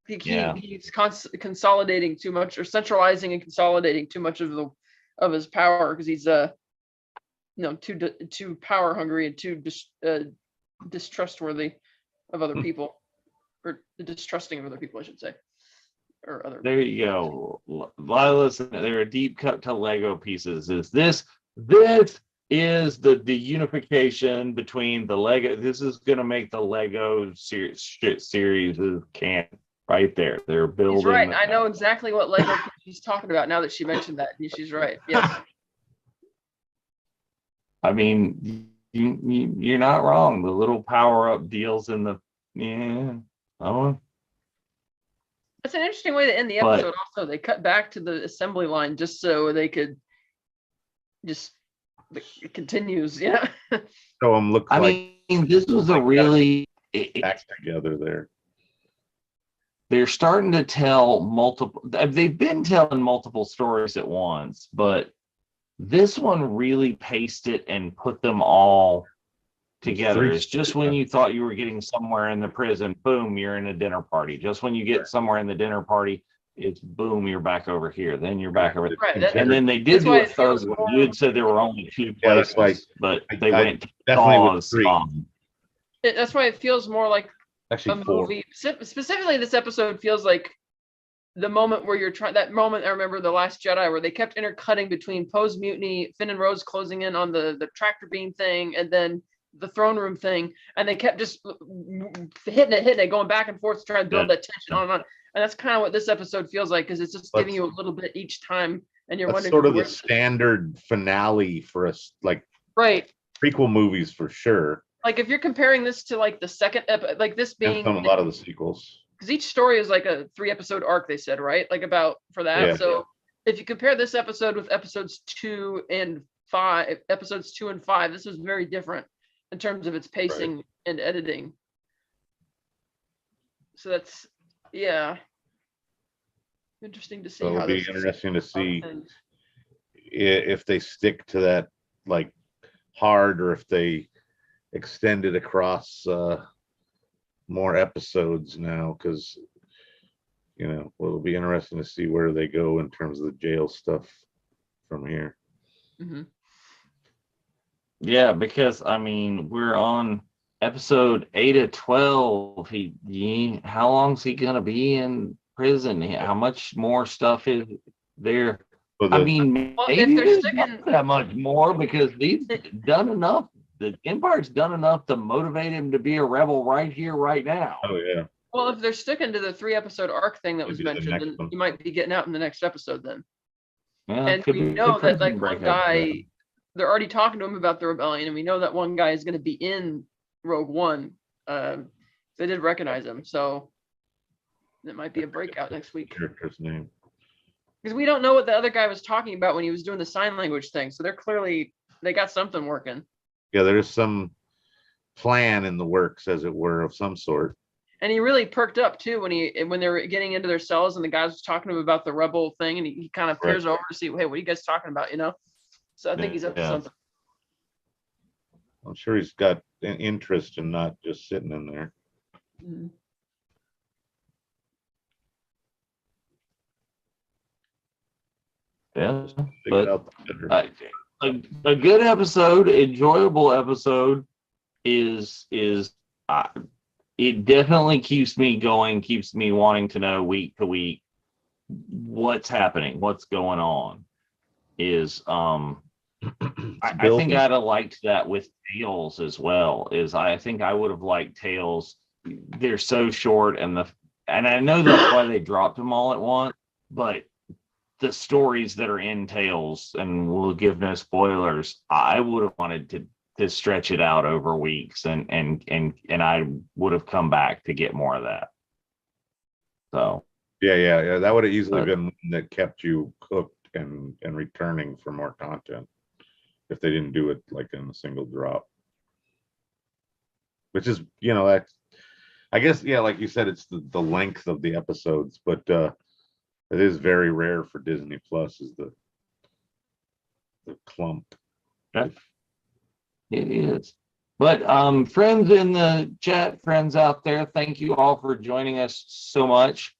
He's consolidating too much, or centralizing and consolidating too much of his power because he's too power hungry and too distrustworthy of other people, or distrusting of other people, I should say, or other. There you go, Lila's. They're a deep cut to Lego pieces. This is the unification between the Lego. This is going to make the Lego series canon right there. They're building. She's right. I know exactly what Lego she's talking about now that she mentioned that. She's right. Yes. I mean, you're not wrong. The little power up deals in the That's an interesting way to end the episode. Also, they cut back to the assembly line just so they could just. It continues, yeah. So I mean, this was a really back together there. They're starting to tell multiple. They've been telling multiple stories at once, but this one really paced it and put them all together. It's just when you thought you were getting somewhere in the prison, boom, you're in a dinner party. Just when you get somewhere in the dinner party, it's boom, you're back over here. Then you're back over there. Right. And then they did do a third one. You had said there were only 2 places, but they went definitely with 3. That's why it feels more like actually a 4. movie. Specifically, this episode feels like the moment where you're trying. That moment I remember the Last Jedi, where they kept intercutting between Poe's mutiny, Finn and Rose closing in on the tractor beam thing, and then the throne room thing, and they kept just hitting it, going back and forth to try and build that tension on and on. And that's kind of what this episode feels like, because it's just giving you a little bit each time, and you're That's wondering sort of the standard finale for us, like right prequel movies for sure. Like if you're comparing this to like the second like this being a lot of the sequels, because each story is like a 3-episode arc, they said, right? Like about for that. Yeah. So if you compare this episode with episodes 2 and 5, this was very different in terms of its pacing and editing. So that's interesting to see. So it'll be interesting to see if they stick to that like hard, or if they extend it across more episodes now, because it'll be interesting to see where they go in terms of the jail stuff from here. Mm-hmm. Yeah, because I mean we're on episode 8 of 12. How long's he gonna be in prison? How much more stuff is there? I mean, maybe there's not that much more, because he's done enough. The Empire's done enough to motivate him to be a rebel right here, right now. Oh yeah. Well, if they're sticking to the 3-episode arc thing that was mentioned, then you might be getting out in the next episode then. Yeah, and we know that like one guy, they're already talking to him about the rebellion, and we know that one guy is going to be in Rogue One. They did recognize him, so it might be a breakout next week. Character's name. Because we don't know what the other guy was talking about when he was doing the sign language thing, so they got something working. Yeah, there's some plan in the works, as it were, of some sort. And he really perked up too when they were getting into their cells, and the guys was talking to him about the rebel thing, and he kind of peers over to see, hey, what are you guys talking about? So I think he's up to something. I'm sure he's got an interest and not just sitting in there. Mm-hmm. Yeah, but a good episode, enjoyable episode is it definitely keeps me going, keeps me wanting to know week to week what's happening, what's going on. I think I'd have liked that with Tales as well. I think I would have liked Tales. They're so short, and I know that's why they dropped them all at once, but the stories that are in Tales, and we'll give no spoilers, I would have wanted to stretch it out over weeks, and I would have come back to get more of that. So yeah, that would have easily been one that kept you hooked and returning for more content if they didn't do it like in a single drop. Which is, I guess, like you said, it's the length of the episodes, but it is very rare for Disney Plus, is the clump. It is. But friends in the chat, friends out there, thank you all for joining us so much.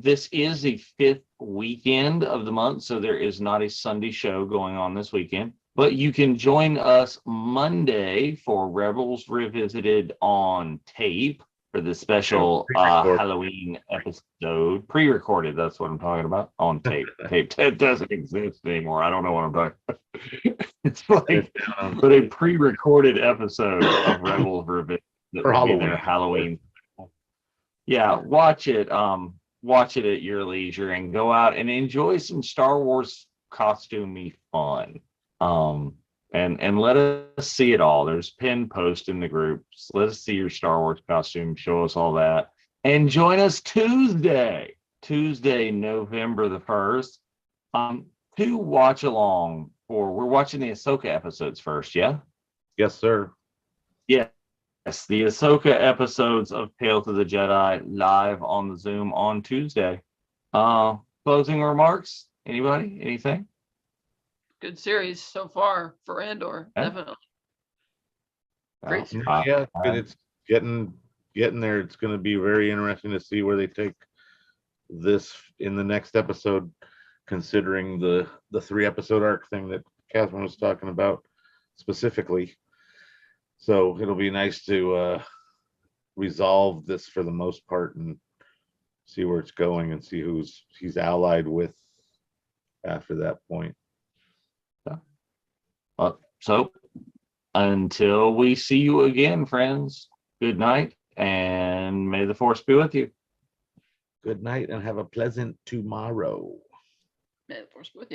This is the 5th weekend of the month, so there is not a Sunday show going on this weekend. But you can join us Monday for Rebels Revisited on tape for the special Halloween episode. Pre-recorded, that's what I'm talking about, on tape. Tape doesn't exist anymore. I don't know what I'm talking about. It's like, but a pre-recorded episode of Rebels Revisited for Halloween. Yeah, watch it. Watch it at your leisure and go out and enjoy some Star Wars costumey fun. And let us see it all. There's pin post in the groups. Let us see your Star Wars costume. Show us all that. And join us Tuesday, November the 1st, to watch along we're watching the Ahsoka episodes first, yeah? Yes, sir. Yes, the Ahsoka episodes of Tales of the Jedi live on the Zoom on Tuesday. Closing remarks? Anybody? Anything? Good series so far for Andor, definitely. Great. Yeah, it's getting there. It's going to be very interesting to see where they take this in the next episode, considering the 3-episode arc thing that Catherine was talking about specifically. So it'll be nice to resolve this for the most part and see where it's going and see who he's allied with after that point. So until we see you again, friends, good night, and may the force be with you. Good night and have a pleasant tomorrow. May the force be with you.